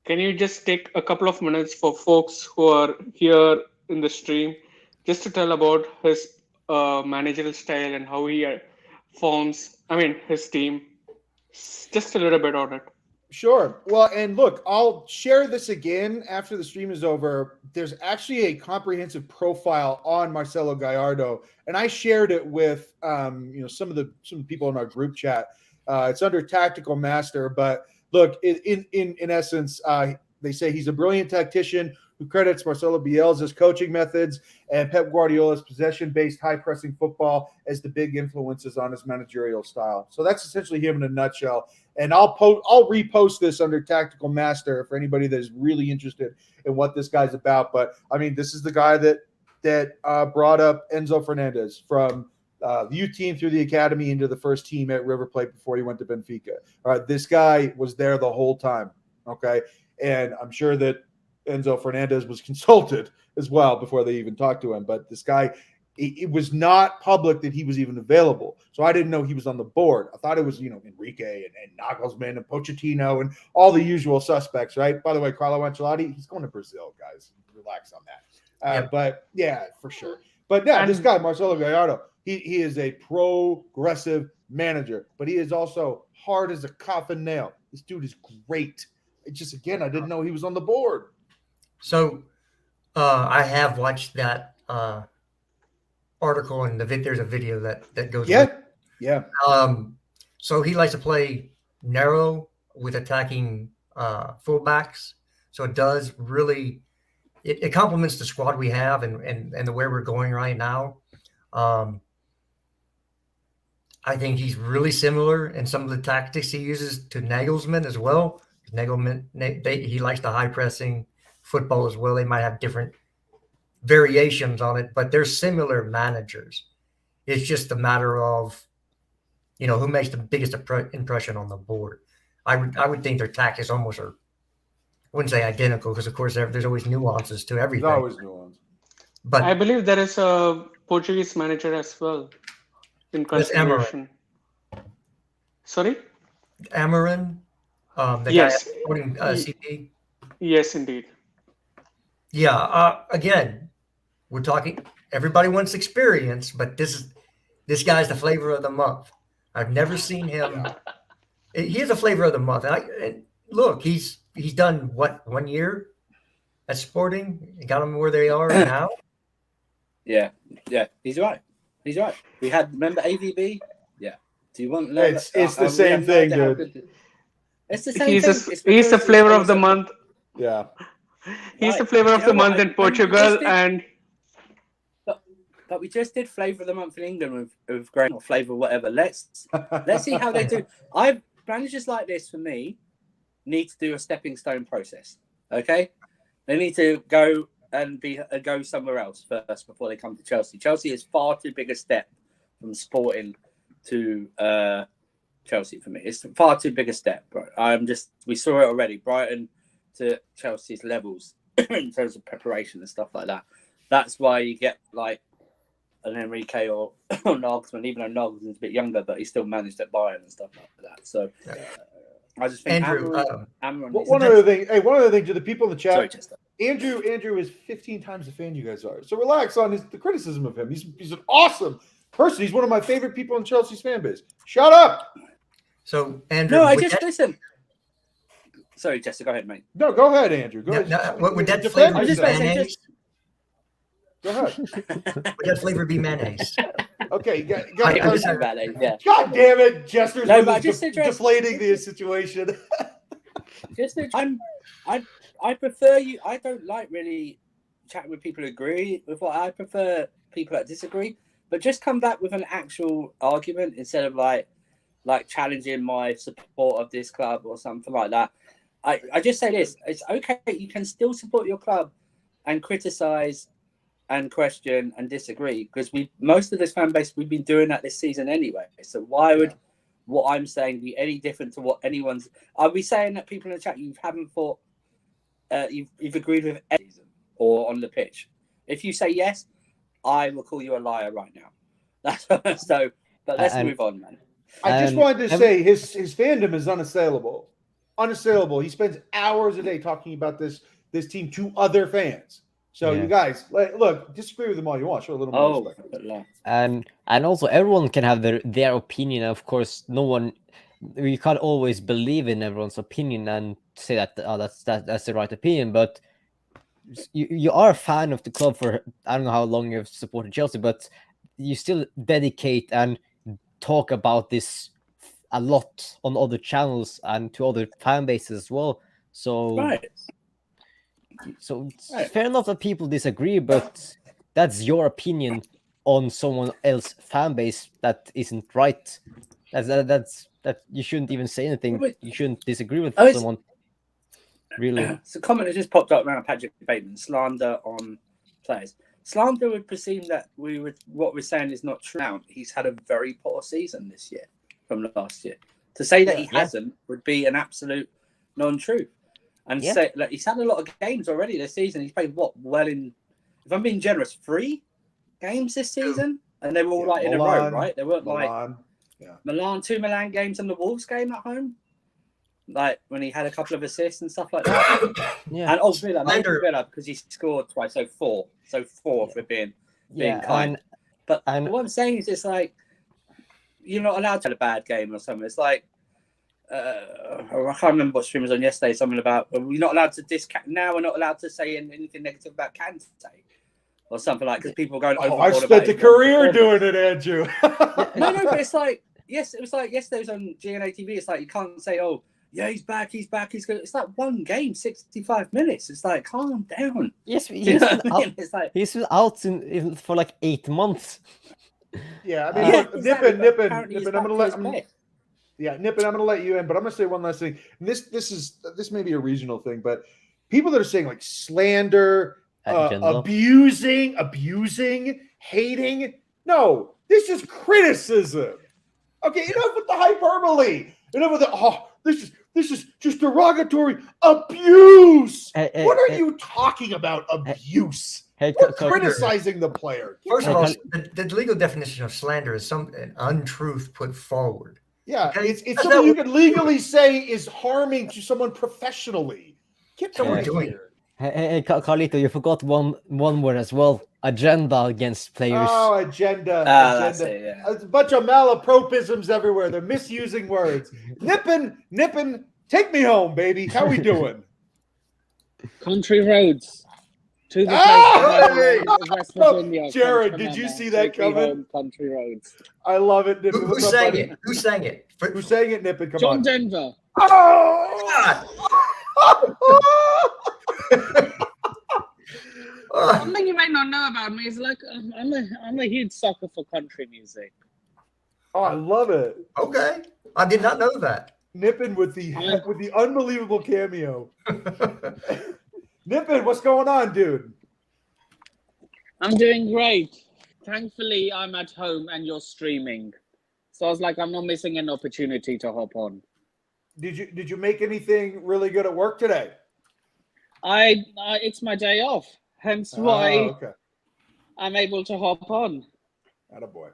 Can you just take a couple of minutes for folks who are here in the stream, just to tell about his managerial style and how he forms, his team? Just a little bit on it. Sure. Well, and look, I'll share this again after the stream is over. There's actually a comprehensive profile on Marcelo Gallardo, and I shared it with some of the people in our group chat. It's under Tactical Master, but look, in essence, they say he's a brilliant tactician who credits Marcelo Bielsa's coaching methods and Pep Guardiola's possession-based high-pressing football as the big influences on his managerial style. So that's essentially him in a nutshell. And I'll repost this under Tactical Master for anybody that is really interested in what this guy's about. But I mean, this is the guy that brought up Enzo Fernandez from the youth team through the academy into the first team at River Plate before he went to Benfica. All right, this guy was there the whole time. Okay, and I'm sure that Enzo Fernandez was consulted as well before they even talked to him. But this guy, it was not public that he was even available. So I didn't know he was on the board. I thought it was, Enrique and Nagelsmann and Pochettino and all the usual suspects, right? By the way, Carlo Ancelotti, he's going to Brazil, guys. Relax on that. But yeah, for sure. But yeah, this guy, Marcelo Gallardo, he is a progressive manager, but he is also hard as a coffin nail. This dude is great. It just, again, I didn't know he was on the board. So I have watched that article, and there's a video that goes. Yeah. So he likes to play narrow with attacking fullbacks. So it does really it complements the squad we have and the way we're going right now. I think he's really similar in some of the tactics he uses to Nagelsmann as well. He likes the high pressing football as well. They might have different variations on it, but they're similar managers. It's just a matter of, who makes the biggest impression on the board. I would think their tactics almost are, I wouldn't say identical, because of course there's always nuances to everything. There's always nuance. But I believe there is a Portuguese manager as well in consideration. Sorry? Amarin, the yes. guy supporting CP. Yes, indeed. Yeah. Again, we're talking. Everybody wants experience, but this guy's the flavor of the month. I've never seen him. He is a flavor of the month. And look, he's done what, 1 year at Sporting? Got them where they are now. Yeah, he's right. We had, remember AVB? Yeah. Do you want? It's the same thing, dude. It's the same thing. He's the flavor of the month. Yeah. He's the flavor of the month in Portugal, But we just did flavor of the month in England with grain or flavor whatever. Let's see how they do. Managers like this, for me, need to do a stepping stone process. Okay, they need to go and go somewhere else first before they come to Chelsea. Chelsea is far too big a step from Sporting to Chelsea for me. It's far too big a step. We saw it already. Brighton to Chelsea's levels in terms of preparation and stuff like that. That's why you get like an Enrique or Nagelsmann, even though Nagelsmann's a bit younger, but he still managed at Bayern and stuff like that. So I just think Andrew, one other thing to the people in the chat. Sorry, Chester. Andrew is 15 times the fan you guys are. So relax on the criticism of him. He's an awesome person. He's one of my favorite people in Chelsea's fan base. Shut up. So Andrew, no, listen. Sorry, Chester, go ahead, mate. No, go ahead, Andrew. Go ahead. What would that Defend flavor be? yourself. Mayonnaise? Go ahead. Would that flavor be mayonnaise? Okay, Yeah. God damn it, Jester's deflating the situation. I prefer you. I don't like really chatting with people who agree with what I prefer. people that disagree, but just come back with an actual argument instead of like challenging my support of this club or something like that. I just say this: it's okay. You can still support your club and criticize and question and disagree, because most of this fan base, we've been doing that this season anyway. So why would what I'm saying be any different to what anyone's? Are we saying that people in the chat you haven't thought you've agreed with any season or on the pitch? If you say yes, I will call you a liar right now. That's so. But let's move on, man. I just wanted to say his fandom is unassailable. Unassailable. He spends hours a day talking about this team to other fans. So you guys, look, disagree with them all you want. Show a little more respect. And also everyone can have their opinion. Of course, we can't always believe in everyone's opinion and say that that's the right opinion. But you are a fan of the club for, I don't know how long you've supported Chelsea, but you still dedicate and talk about this a lot on other channels and to other fan bases as well. So it's fair enough that people disagree, but that's your opinion on someone else's fan base that isn't right. That you shouldn't even say anything. You shouldn't disagree with someone. Really. So, comment that just popped up around Patrick Bateman: slander on players. Slander would presume that what we're saying is not true. Now, he's had a very poor season this year from last year. To say that he hasn't would be an absolute non-truth. And say like, he's had a lot of games already this season. He's played if I'm being generous, 3 games this season, and they were all in a row, right? They weren't Milan, 2 Milan games and the Wolves game at home. Like when he had a couple of assists and stuff like that. And Villa, because he scored twice, so 4. So 4 for being kind. But what I'm saying is, it's like you're not allowed to have a bad game or something. It's like I can't remember what stream was on yesterday. Something about we're not allowed to discount. Now we're not allowed to say anything negative about Kante or something like, because people are going. I've spent a career doing it, Andrew. No, but it's like it was like yesterday was on GNA TV. It's like you can't say, "Oh, yeah, he's back, he's good." It's like one game, 65 minutes. It's like, calm down. Yes, he's been out for like 8 months. Yeah, I mean, Nippin, I'm gonna let Nippin, I'm gonna let you in, but I'm gonna say one last thing. And this may be a regional thing, but people that are saying like slander, abusing, hating. No, this is criticism. Okay, enough with the hyperbole. Enough with the this is just derogatory abuse. What are you talking about? Abuse. We're criticizing the player. First of all, the legal definition of slander is an untruth put forward. Yeah, it's something you can legally say is harming to someone professionally. Get to here. Hey, Carlito, you forgot one word as well. Agenda against players. Oh, agenda. That's it, yeah. There's a bunch of malapropisms everywhere. They're misusing words. Nippin, take me home, baby. How we doing? Country roads. To the West Virginia. Jared, did you see that coming? Country roads. I love it, Nippin. Who sang it? Who sang it? Who's saying it, Nippin? Come John on. Denver. Oh! Something you might not know about me is like I'm a huge sucker for country music. Oh, I love it. Okay, I did not know that. Nippin with the unbelievable cameo. Nippin, what's going on, dude? I'm doing great. Thankfully, I'm at home and you're streaming, so I was like, I'm not missing an opportunity to hop on. Did you make anything really good at work today? It's my day off, hence why I'm able to hop on. Attaboy.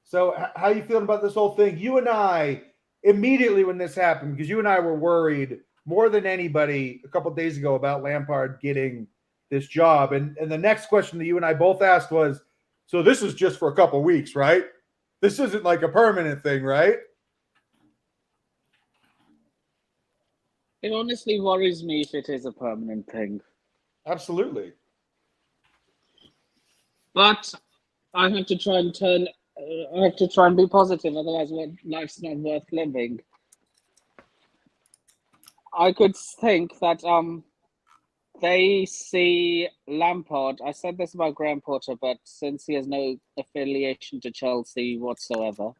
So how you feeling about this whole thing? You and I, immediately when this happened, because you and I were worried more than anybody a couple of days ago about Lampard getting this job. And the next question that you and I both asked was, so this is just for a couple of weeks, right? This isn't like a permanent thing, right? It honestly worries me if it is a permanent thing. Absolutely. But I have to try and be positive, otherwise life's not worth living. I could think that they see Lampard. I said this about Graham Potter, but since he has no affiliation to Chelsea whatsoever,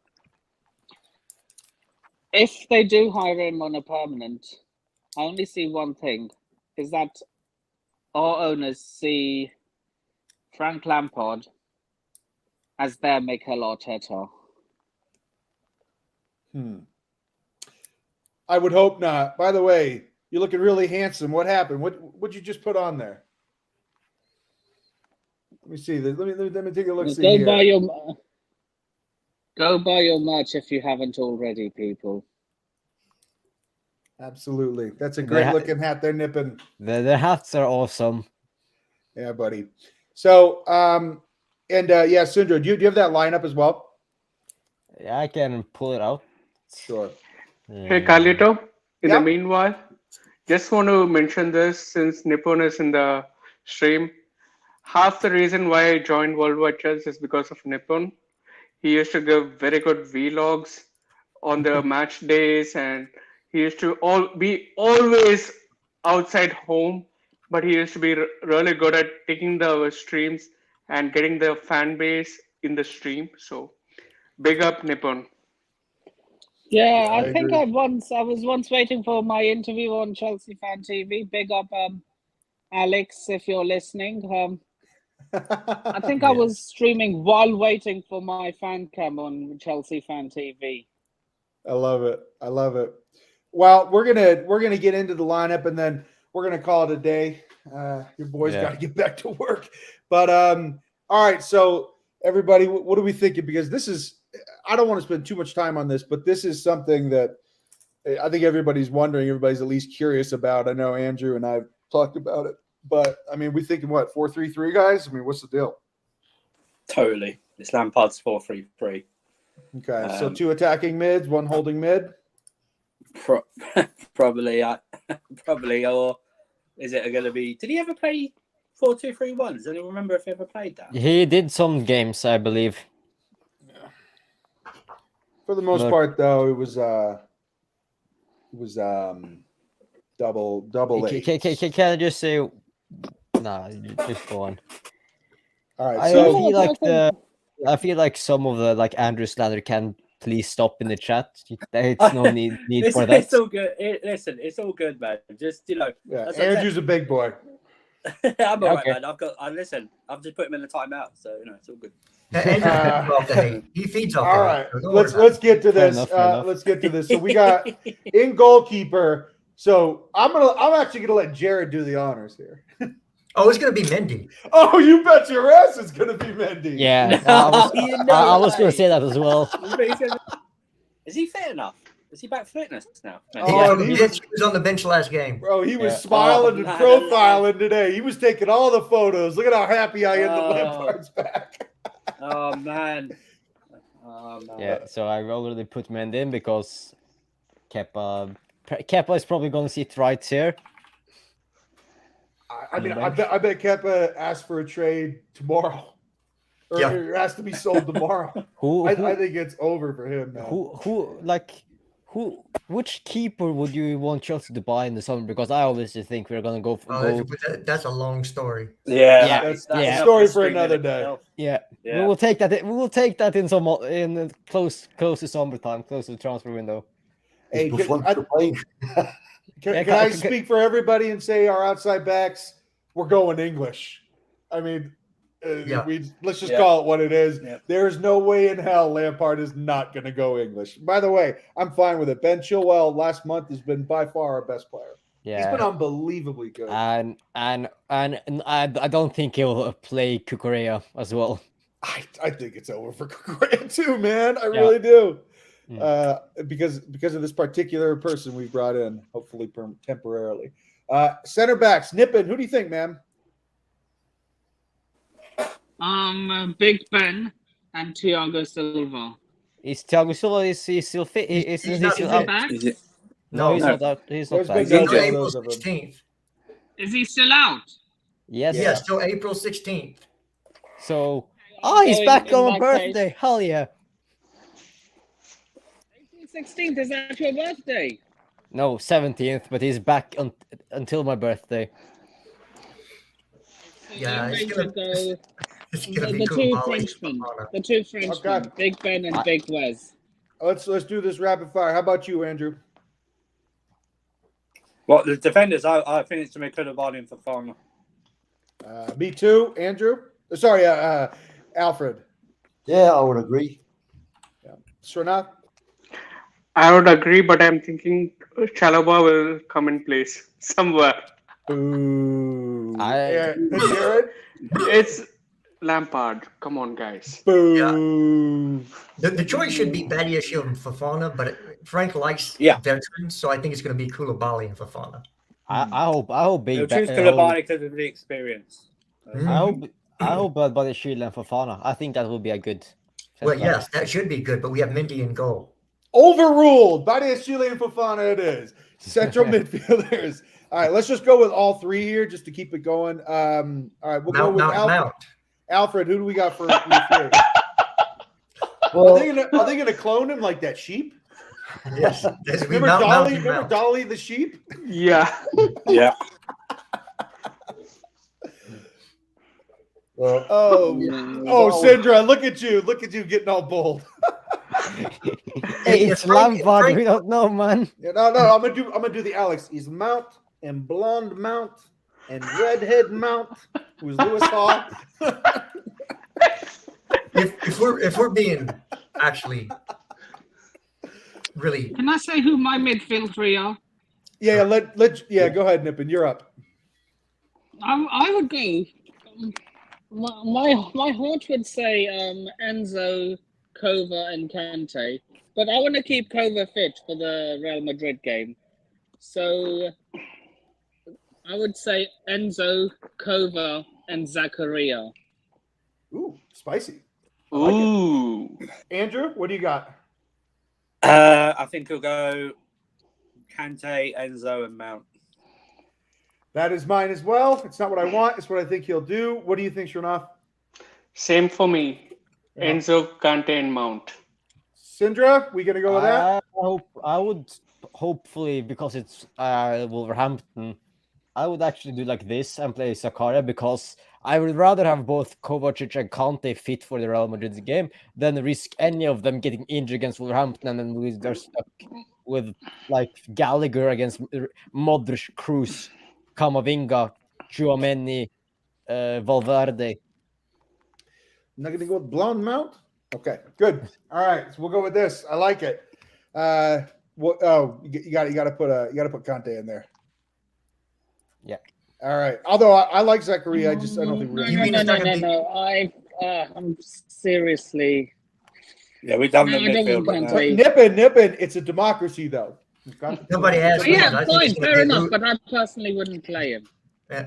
if they do hire him on a permanent, I only see one thing, is that our owners see Frank Lampard as their Mikel Arteta. I would hope not. By the way, you're looking really handsome. What happened? What'd you just put on there? Let me see. Let me take a look. See here. Go buy your merch if you haven't already, people. Absolutely. That's a great looking hat they're nipping. The hats are awesome. Yeah, buddy. So, yeah, Sundra, do you have that lineup as well? Yeah, I can pull it out. Sure. Hey, Carlito. In Yeah. the meanwhile, just want to mention this since Nippon is in the stream. Half the reason why I joined WorldWideChels is because of Nippon. He used to give very good vlogs on the match days, and he used to be always outside home, but he used to be really good at taking the streams and getting the fan base in the stream. So big up Nippon. Yeah, I I think agree. I was once waiting for my interview on Chelsea Fan TV. Big up, Alex, if you're listening. I think I was streaming while waiting for my fan cam on Chelsea Fan TV. I love it. I love it. Well, we're gonna get into the lineup and then we're gonna call it a day. Your boys got to get back to work. But all right. So everybody, what are we thinking? Because this is, I don't want to spend too much time on this, but this is something that I think everybody's wondering. Everybody's at least curious about. I know Andrew and I've talked about it, but I mean, we thinking what 4-3-3 guys? I mean, what's the deal? Totally. It's Lampard's 4-3-3. Okay, so 2 attacking mids, 1 holding mid. Probably, or is it going to be? Did he ever play 4-2-3-1? Does anyone remember if he ever played that? He did some games, I believe. For the most part, though, it was double eight. Can I just say? Nah, just go on. All right, I so feel like some of the Andrew Slander can please stop in the chat. It's no need for that. It's all good. Listen, it's all good, man. Just yeah, Andrew's a big boy. I'm all right, Okay. man. I've just put him in the timeout, so it's all good. He feeds off. All right, let's get to this. Fair enough. Let's get to this. So we got in goalkeeper. So I'm actually gonna let Jared do the honors here. Oh, it's gonna be Mendy. Oh, you bet your ass it's gonna be Mendy. Yeah, No, I was going to say that as well. Is he fit enough? Is he back for fitness now? Oh, He was on the bench last game. Bro, he was Yeah. smiling and no. profiling today. He was taking all the photos. Look at how happy I am that Oh. Lampard's back. Oh man. Yeah, so I already put Mendy in because Kepa is probably going to sit right here. I mean, I bet Kepa asked for a trade tomorrow. Or Yeah. it has to be sold tomorrow. I think it's over for him now. Which keeper would you want Chelsea to buy in the summer? Because I obviously think we're going to go for. That's a long story. Yeah, That's enough story to for stream another in day. itself. Yeah, Yeah. we will take that. We will take that in close to summertime, close to the transfer window. Hey, It's before the rain. can I speak for everybody and say our outside backs, we're going English. I mean, let's just call it what it is. Yeah. There is no way in hell Lampard is not going to go English. By the way, I'm fine with it. Ben Chilwell last month has been by far our best player. Yeah, He's been unbelievably good. and I don't think he'll play Kukurea as well. I think it's over for Kukurea too, man. I really do. Because of this particular person we brought in, hopefully temporarily. Center backs, Nippon. Who do you think, man? Big Ben and Thiago Silva. Is Thiago Silva? Is he still fit? Is he still out? back? No, he's No. not out. He's not There's back. been no April photos of him. 16th. Is he still out? Yes. Yeah. Yes, till April 16th. So, he's So back in on my that birthday. case- Hell yeah! April 16th, is that your birthday? No, 17th, but he's back until my birthday. Yeah, I'm it's going to go it's gonna be the two Koulibaly. Frenchmen. Fofana. The two Frenchmen, Okay. Big Ben and Big Wes. Let's do this rapid fire. How about you, Andrew? What the defenders? I think it's to me Koulibaly and Fofana. Me too, Andrew. Sorry, Alfred. Yeah, I would agree. Srinath? I would agree, but I'm thinking Chalobah will come in place somewhere. Boo. I- Jared? It's Lampard. Come on, guys. Boo. The choice should be Badiashile and Fofana, but Frank likes veterans, so I think it's going to be Koulibaly and Fofana. I hope They'll Big choose Koulibaly because of the experience. I hope Badiashile and Fofana. I think that would be a good. Well, yes, that should be good, but we have Mendy in goal. Overruled. Badiashile and Fofana it is. Central midfielders. All right, let's just go with all three here just to keep it going. All right, we'll go with Alfred. Alfred, who do we got for you three? Well, Are they gonna clone him like that sheep? Yes. Remember Dolly? Remember Dolly the sheep? Yeah. Yeah. well, Sindra, look at you getting all bold. Hey, it's Lampard. We don't know, man. Yeah, no, I'm gonna do the Alex. He's Mount and blonde Mount and redhead Mount, who's Lewis Hall. If we're being actually really, Can I say who my midfield three are? Yeah, go ahead, Nippon. You're up. I would go. My heart would say Enzo, Kova, and Kante, but I want to keep Kova fit for the Real Madrid game. So I would say Enzo, Kova, and Zakaria. Ooh, spicy. Ooh. Andrew, what do you got? I think he'll go Kante, Enzo, and Mount. That is mine as well. It's not what I want. It's what I think he'll do. What do you think, Srinath? Same for me. Yeah. Enzo, Kante, and Mount. Sindra, we gonna go with that? I would hopefully, because it's Wolverhampton, I would actually do like this and play Zakaria, because I would rather have both Kovacic and Kante fit for the Real Madrid game than risk any of them getting injured against Wolverhampton and then they're stuck with like Gallagher against Modric, Cruz, Camavinga, Tchouaméni, Valverde. I'm not gonna go with blonde Mount. Okay, good. All right, so we'll go with this. I like it. You got to put Kante in there. Yeah. All right. Although I like Zachary, I don't think we're. No. I'm seriously. Yeah, we've done the I don't midfield. want But Kante. Nippin. It's a democracy, though. nobody asked. me, Yeah, but I think fine, it's gonna fair be enough. But I personally wouldn't play him.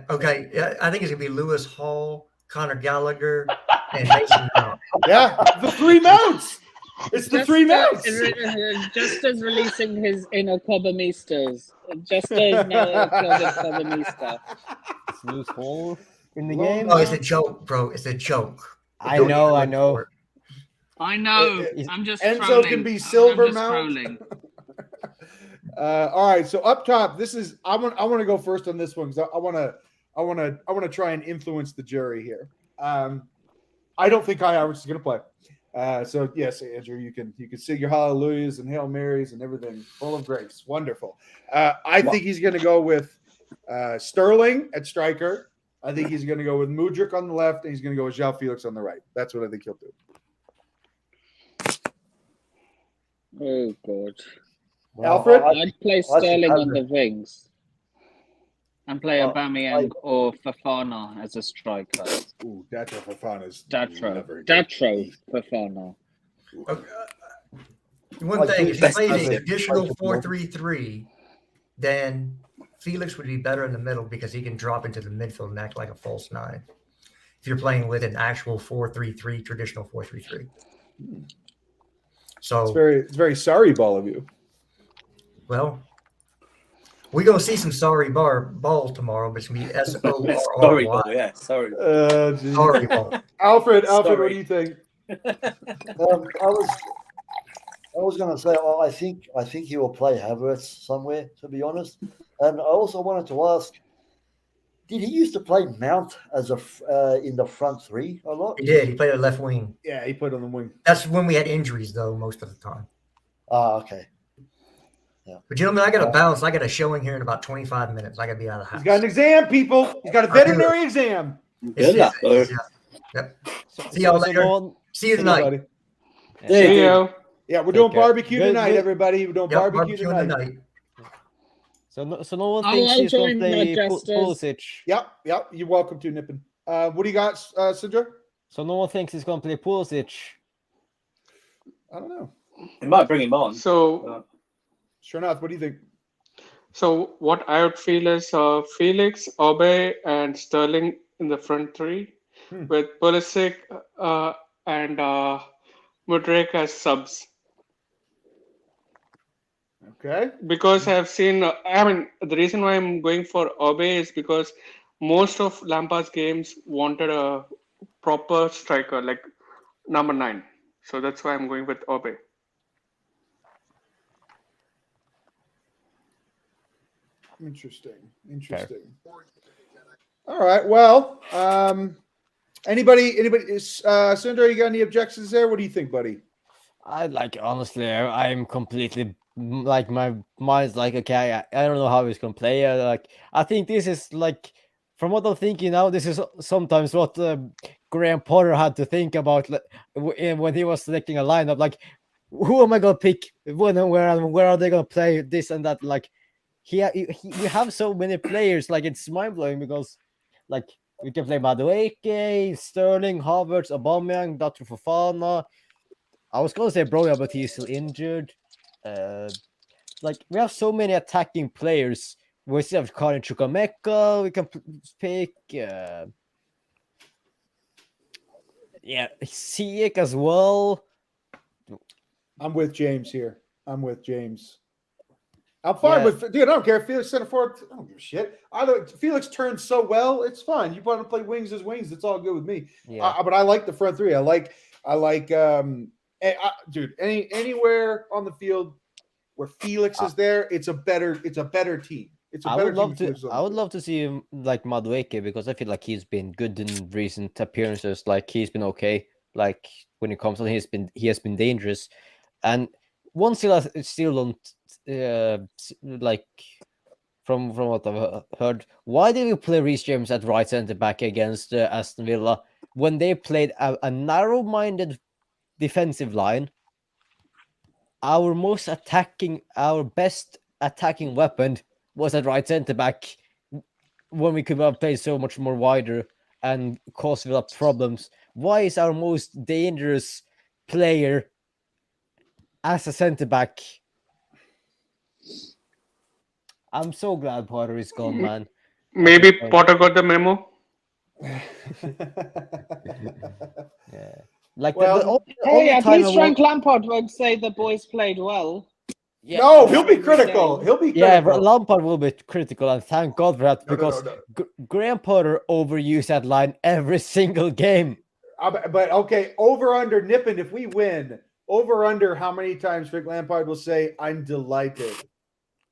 Okay, I think it's gonna be Lewis Hall, Conor Gallagher, and Mason Mount. Yeah, the three Mounts. It's the three Mounts. Just as releasing his inner Cobamistas. Just as now Cobamista. Lewis Hall in the game. Oh, it's a joke, bro. It's a joke. I know. I know. I'm just Enzo trolling. can be Silver I'm just Mount. trolling. All right, so up top, this is I want to go first on this one because I want to try and influence the jury here. I don't think Kai Havertz is going to play. So yes, Andrew, you can sing your hallelujahs and Hail Marys and everything, full of grace, wonderful. I think he's going to go with Sterling at striker. I think he's going to go with Mudryk on the left, and he's going to go with João Felix on the right. That's what I think he'll do. Oh God. Alfred? I'd play Sterling on the wings and play Aubameyang or Fofana as a striker. Ooh, Datro Fofana's Datro Fofana. One thing, if you play a traditional 4-3-3, then Felix would be better in the middle because he can drop into the midfield and act like a false nine. If you're playing with an actual 4-3-3, traditional 4-3-3. So it's very sorry ball of you. Well, we're gonna see some sorry ball tomorrow, but it's gonna be SORRY. Sorry ball, yeah, sorry. Sorry ball. Alfred, what do you think? I was going to say, I think he will play Havertz somewhere, to be honest. And I also wanted to ask, Did he used to play Mount as in the front three a lot? He did. He played at left wing. Yeah, he put on the wing. That's when we had injuries, though, most of the time. Ah, okay. But gentlemen, I got to bounce. I got a showing here in about 25 minutes. I got to be out of the house. He's got an exam, people. He's got a veterinary exam. Good luck. Yep. See y'all later. See you tonight. Buddy. See you. Yeah, we're doing care. barbecue Good- tonight, good. everybody. We're doing Yep, barbecue tonight. So no one I'll thinks he's going to join play my jesters. Pulisic. Yep. You're welcome to, Nippon. What do you got, Sindra? So no one thinks he's going to play Pulisic. I don't know. It might bring him on. So, Sure enough, what do you think? so what I would feel is Felix, Obe, and Sterling in the front three, with Pulisic and Mudryk as subs. Okay. Because I've seen, the reason why I'm going for Obe is because most of Lampard's games wanted a proper striker, like number 9. So that's why I'm going with Obe. Interesting. All right. Well, anybody, Sindra, you got any objections there? What do you think, buddy? Honestly, I'm completely like my mind's like, okay, I don't know how he's gonna play. I think this is like, from what I'm thinking now, this is sometimes what Graham Potter had to think about when he was selecting a lineup. Like, who am I gonna pick? When and where are they gonna play this and that? Like, we have so many players. Like, it's mind blowing because, like, we can play Madueke, Sterling, Havertz, Aubameyang, Dr. Fofana. I was gonna say Broja, but he's still injured. Like, we have so many attacking players. We still have Karin Chukwuemeka. We can pick. Ziyech as well. I'm with James here. I'm fine with, dude. I don't care if Felix center forward. I don't give a shit. Felix turns so well, it's fine. You want to play wings as wings. It's all good with me. Yeah. But I like the front three. I like. Dude, anywhere on the field where Felix is there, it's a better team. It's a I better would love team. to. I would love to see him like Madueke, because I feel like he's been good in recent appearances. Like, he's been okay. Like, when it comes on, he has been dangerous. And one still don't like, from what I've heard, why did we play Reece James at right centre back against Aston Villa when they played a narrow-minded defensive line? Our best attacking weapon was at right centre back, when we could have played so much more wider and caused Villa problems. Why is our most dangerous player as a centre back? I'm so glad Potter is gone, man. Maybe Potter got the memo. Yeah. Like, Well, Hey, at least Frank Lampard would say the boys played well. Yeah. No, he'll be critical. Yeah, but Lampard will be critical, and thank God for that, because Graham Potter overused that line every single game. But okay, over under Nippon. If we win, over under how many times Frank Lampard will say, "I'm delighted."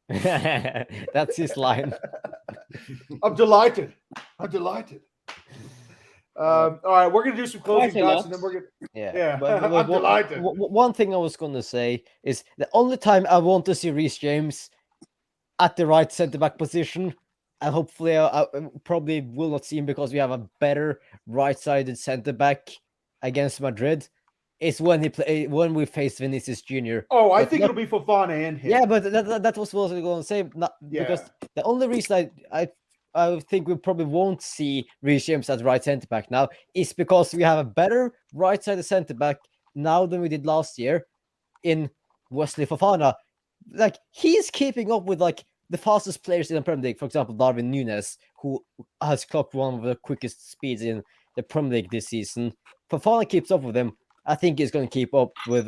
That's his line. I'm delighted. All right, we're gonna do some closing thoughts, and then we're gonna. Yeah. I'm delighted. One thing I was gonna say is the only time I want to see Reece James at the right centre back position, and hopefully I probably will not see him because we have a better right-sided centre back against Madrid, is when we face Vinicius Jr. Oh, I think it'll be Fofana and him. Yeah, but that was what I was going to say. Because the only reason I think we probably won't see Reece James as right centre back now is because we have a better right-sided centre back now than we did last year in Wesley Fofana. Like, he's keeping up with like the fastest players in the Premier League. For example, Darwin Núñez, who has clocked one of the quickest speeds in the Premier League this season. Fofana keeps up with him. I think he's going to keep up with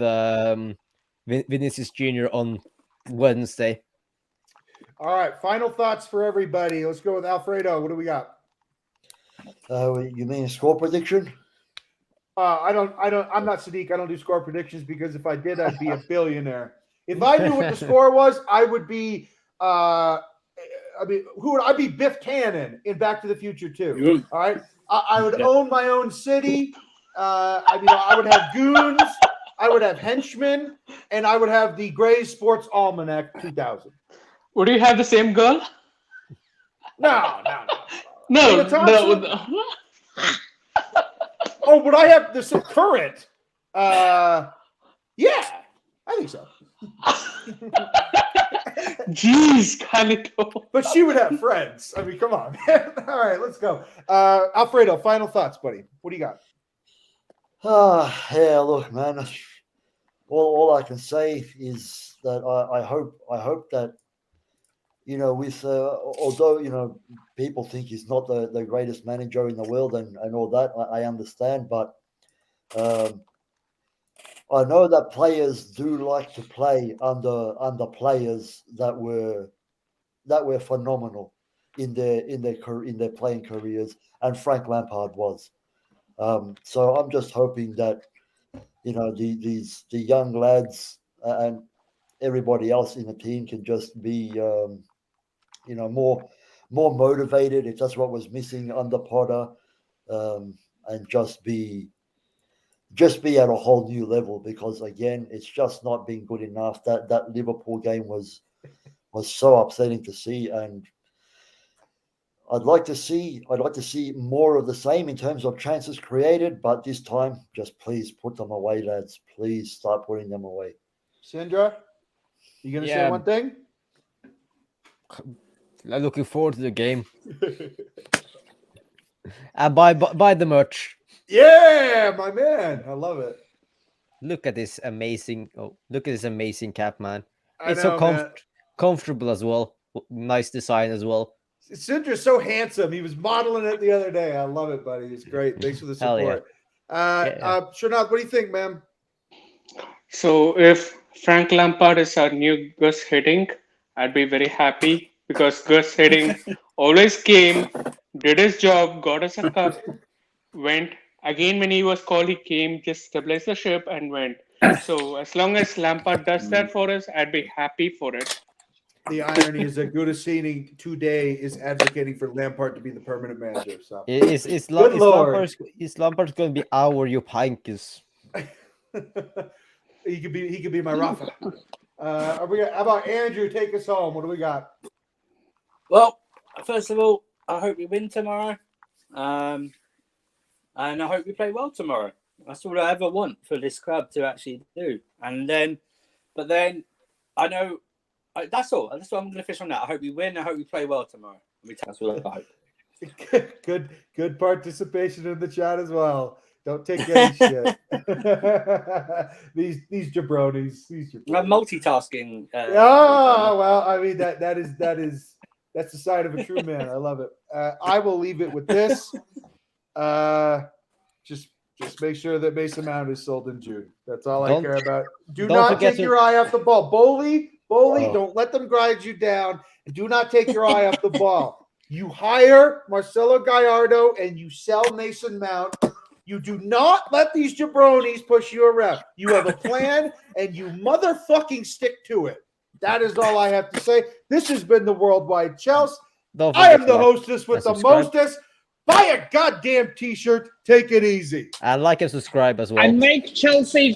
Vinicius Jr. on Wednesday. All right, final thoughts for everybody. Let's go with Alfredo. What do we got? You mean score prediction? I'm not Sadiq. I don't do score predictions, because if I did, I'd be a billionaire. If I knew what the score was, I would be I mean, who would I be? Biff Tannen in Back to the Future 2. Yeah. All right. I would own my own city. I would have goons. I would have henchmen, and I would have the Gray's Sports Almanac 2000. Would you have the same girl? No. No, Emma Thompson? no. Oh, would I have this current? Yeah, I think so. Jeez, Carlito. But she would have friends. I mean, come on, man. All right, let's go. Alfredo, final thoughts, buddy. What do you got? Yeah, look, man. All I can say is that I hope that, you know, with although, you know, people think he's not the greatest manager in the world and all that, I understand, but I know that players do like to play under players that were phenomenal in their playing careers, and Frank Lampard was. So I'm just hoping that, you know, the young lads and everybody else in the team can just be, you know, more motivated, if that's what was missing under Potter, and just be at a whole new level, because again, it's just not been good enough. That Liverpool game was so upsetting to see, and I'd like to see more of the same in terms of chances created, but this time, just please put them away, lads. Please start putting them away. Sandra, you gonna say one thing? I'm looking forward to the game. Buy the merch. Yeah, my man. I love it. Look at this amazing cap, man. I It's know, so man. comfortable as well. Nice design as well. Sindra's so handsome. He was modeling it the other day. I love it, buddy. It's great. Thanks for the Hell yeah. support. Srinath, what do you think, man? So if Frank Lampard is our new Gus Hiddink, I'd be very happy, because Gus Hiddink always came, did his job, got us a cup, went. Again, when he was called, he came, just stabilized the ship and went. So as long as Lampard does that for us, I'd be happy for it. The irony is that Gudasini today is advocating for Lampard to be the permanent manager. So Is Lampard going to be our Jupp Heynckes? he could be my Rafa. How about Andrew? Take us home. What do we got? Well, first of all, I hope we win tomorrow. And I hope we play well tomorrow. That's all I ever want for this club to actually do. But then, I know that's all. That's what I'm going to finish on that. I hope we win. I hope we play well tomorrow. That's what I hope. Good participation in the chat as well. Don't take any shit. these jabronis. I'm multitasking. Well, I mean that's the side of a true man. I love it. I will leave it with this. Just make sure that Mason Mount is sold in June. That's all I care about. Do not take your eye off the ball. Bowley, don't let them grind you down. And do not take your eye off the ball. You hire Marcelo Gallardo and you sell Mason Mount. You do not let these jabronis push you around. You have a plan and you motherfucking stick to it. That is all I have to say. This has been the Worldwide Chels. I am the hostess with the mostest. Buy a goddamn t-shirt. Take it easy. And like and subscribe as well. And make Chelsea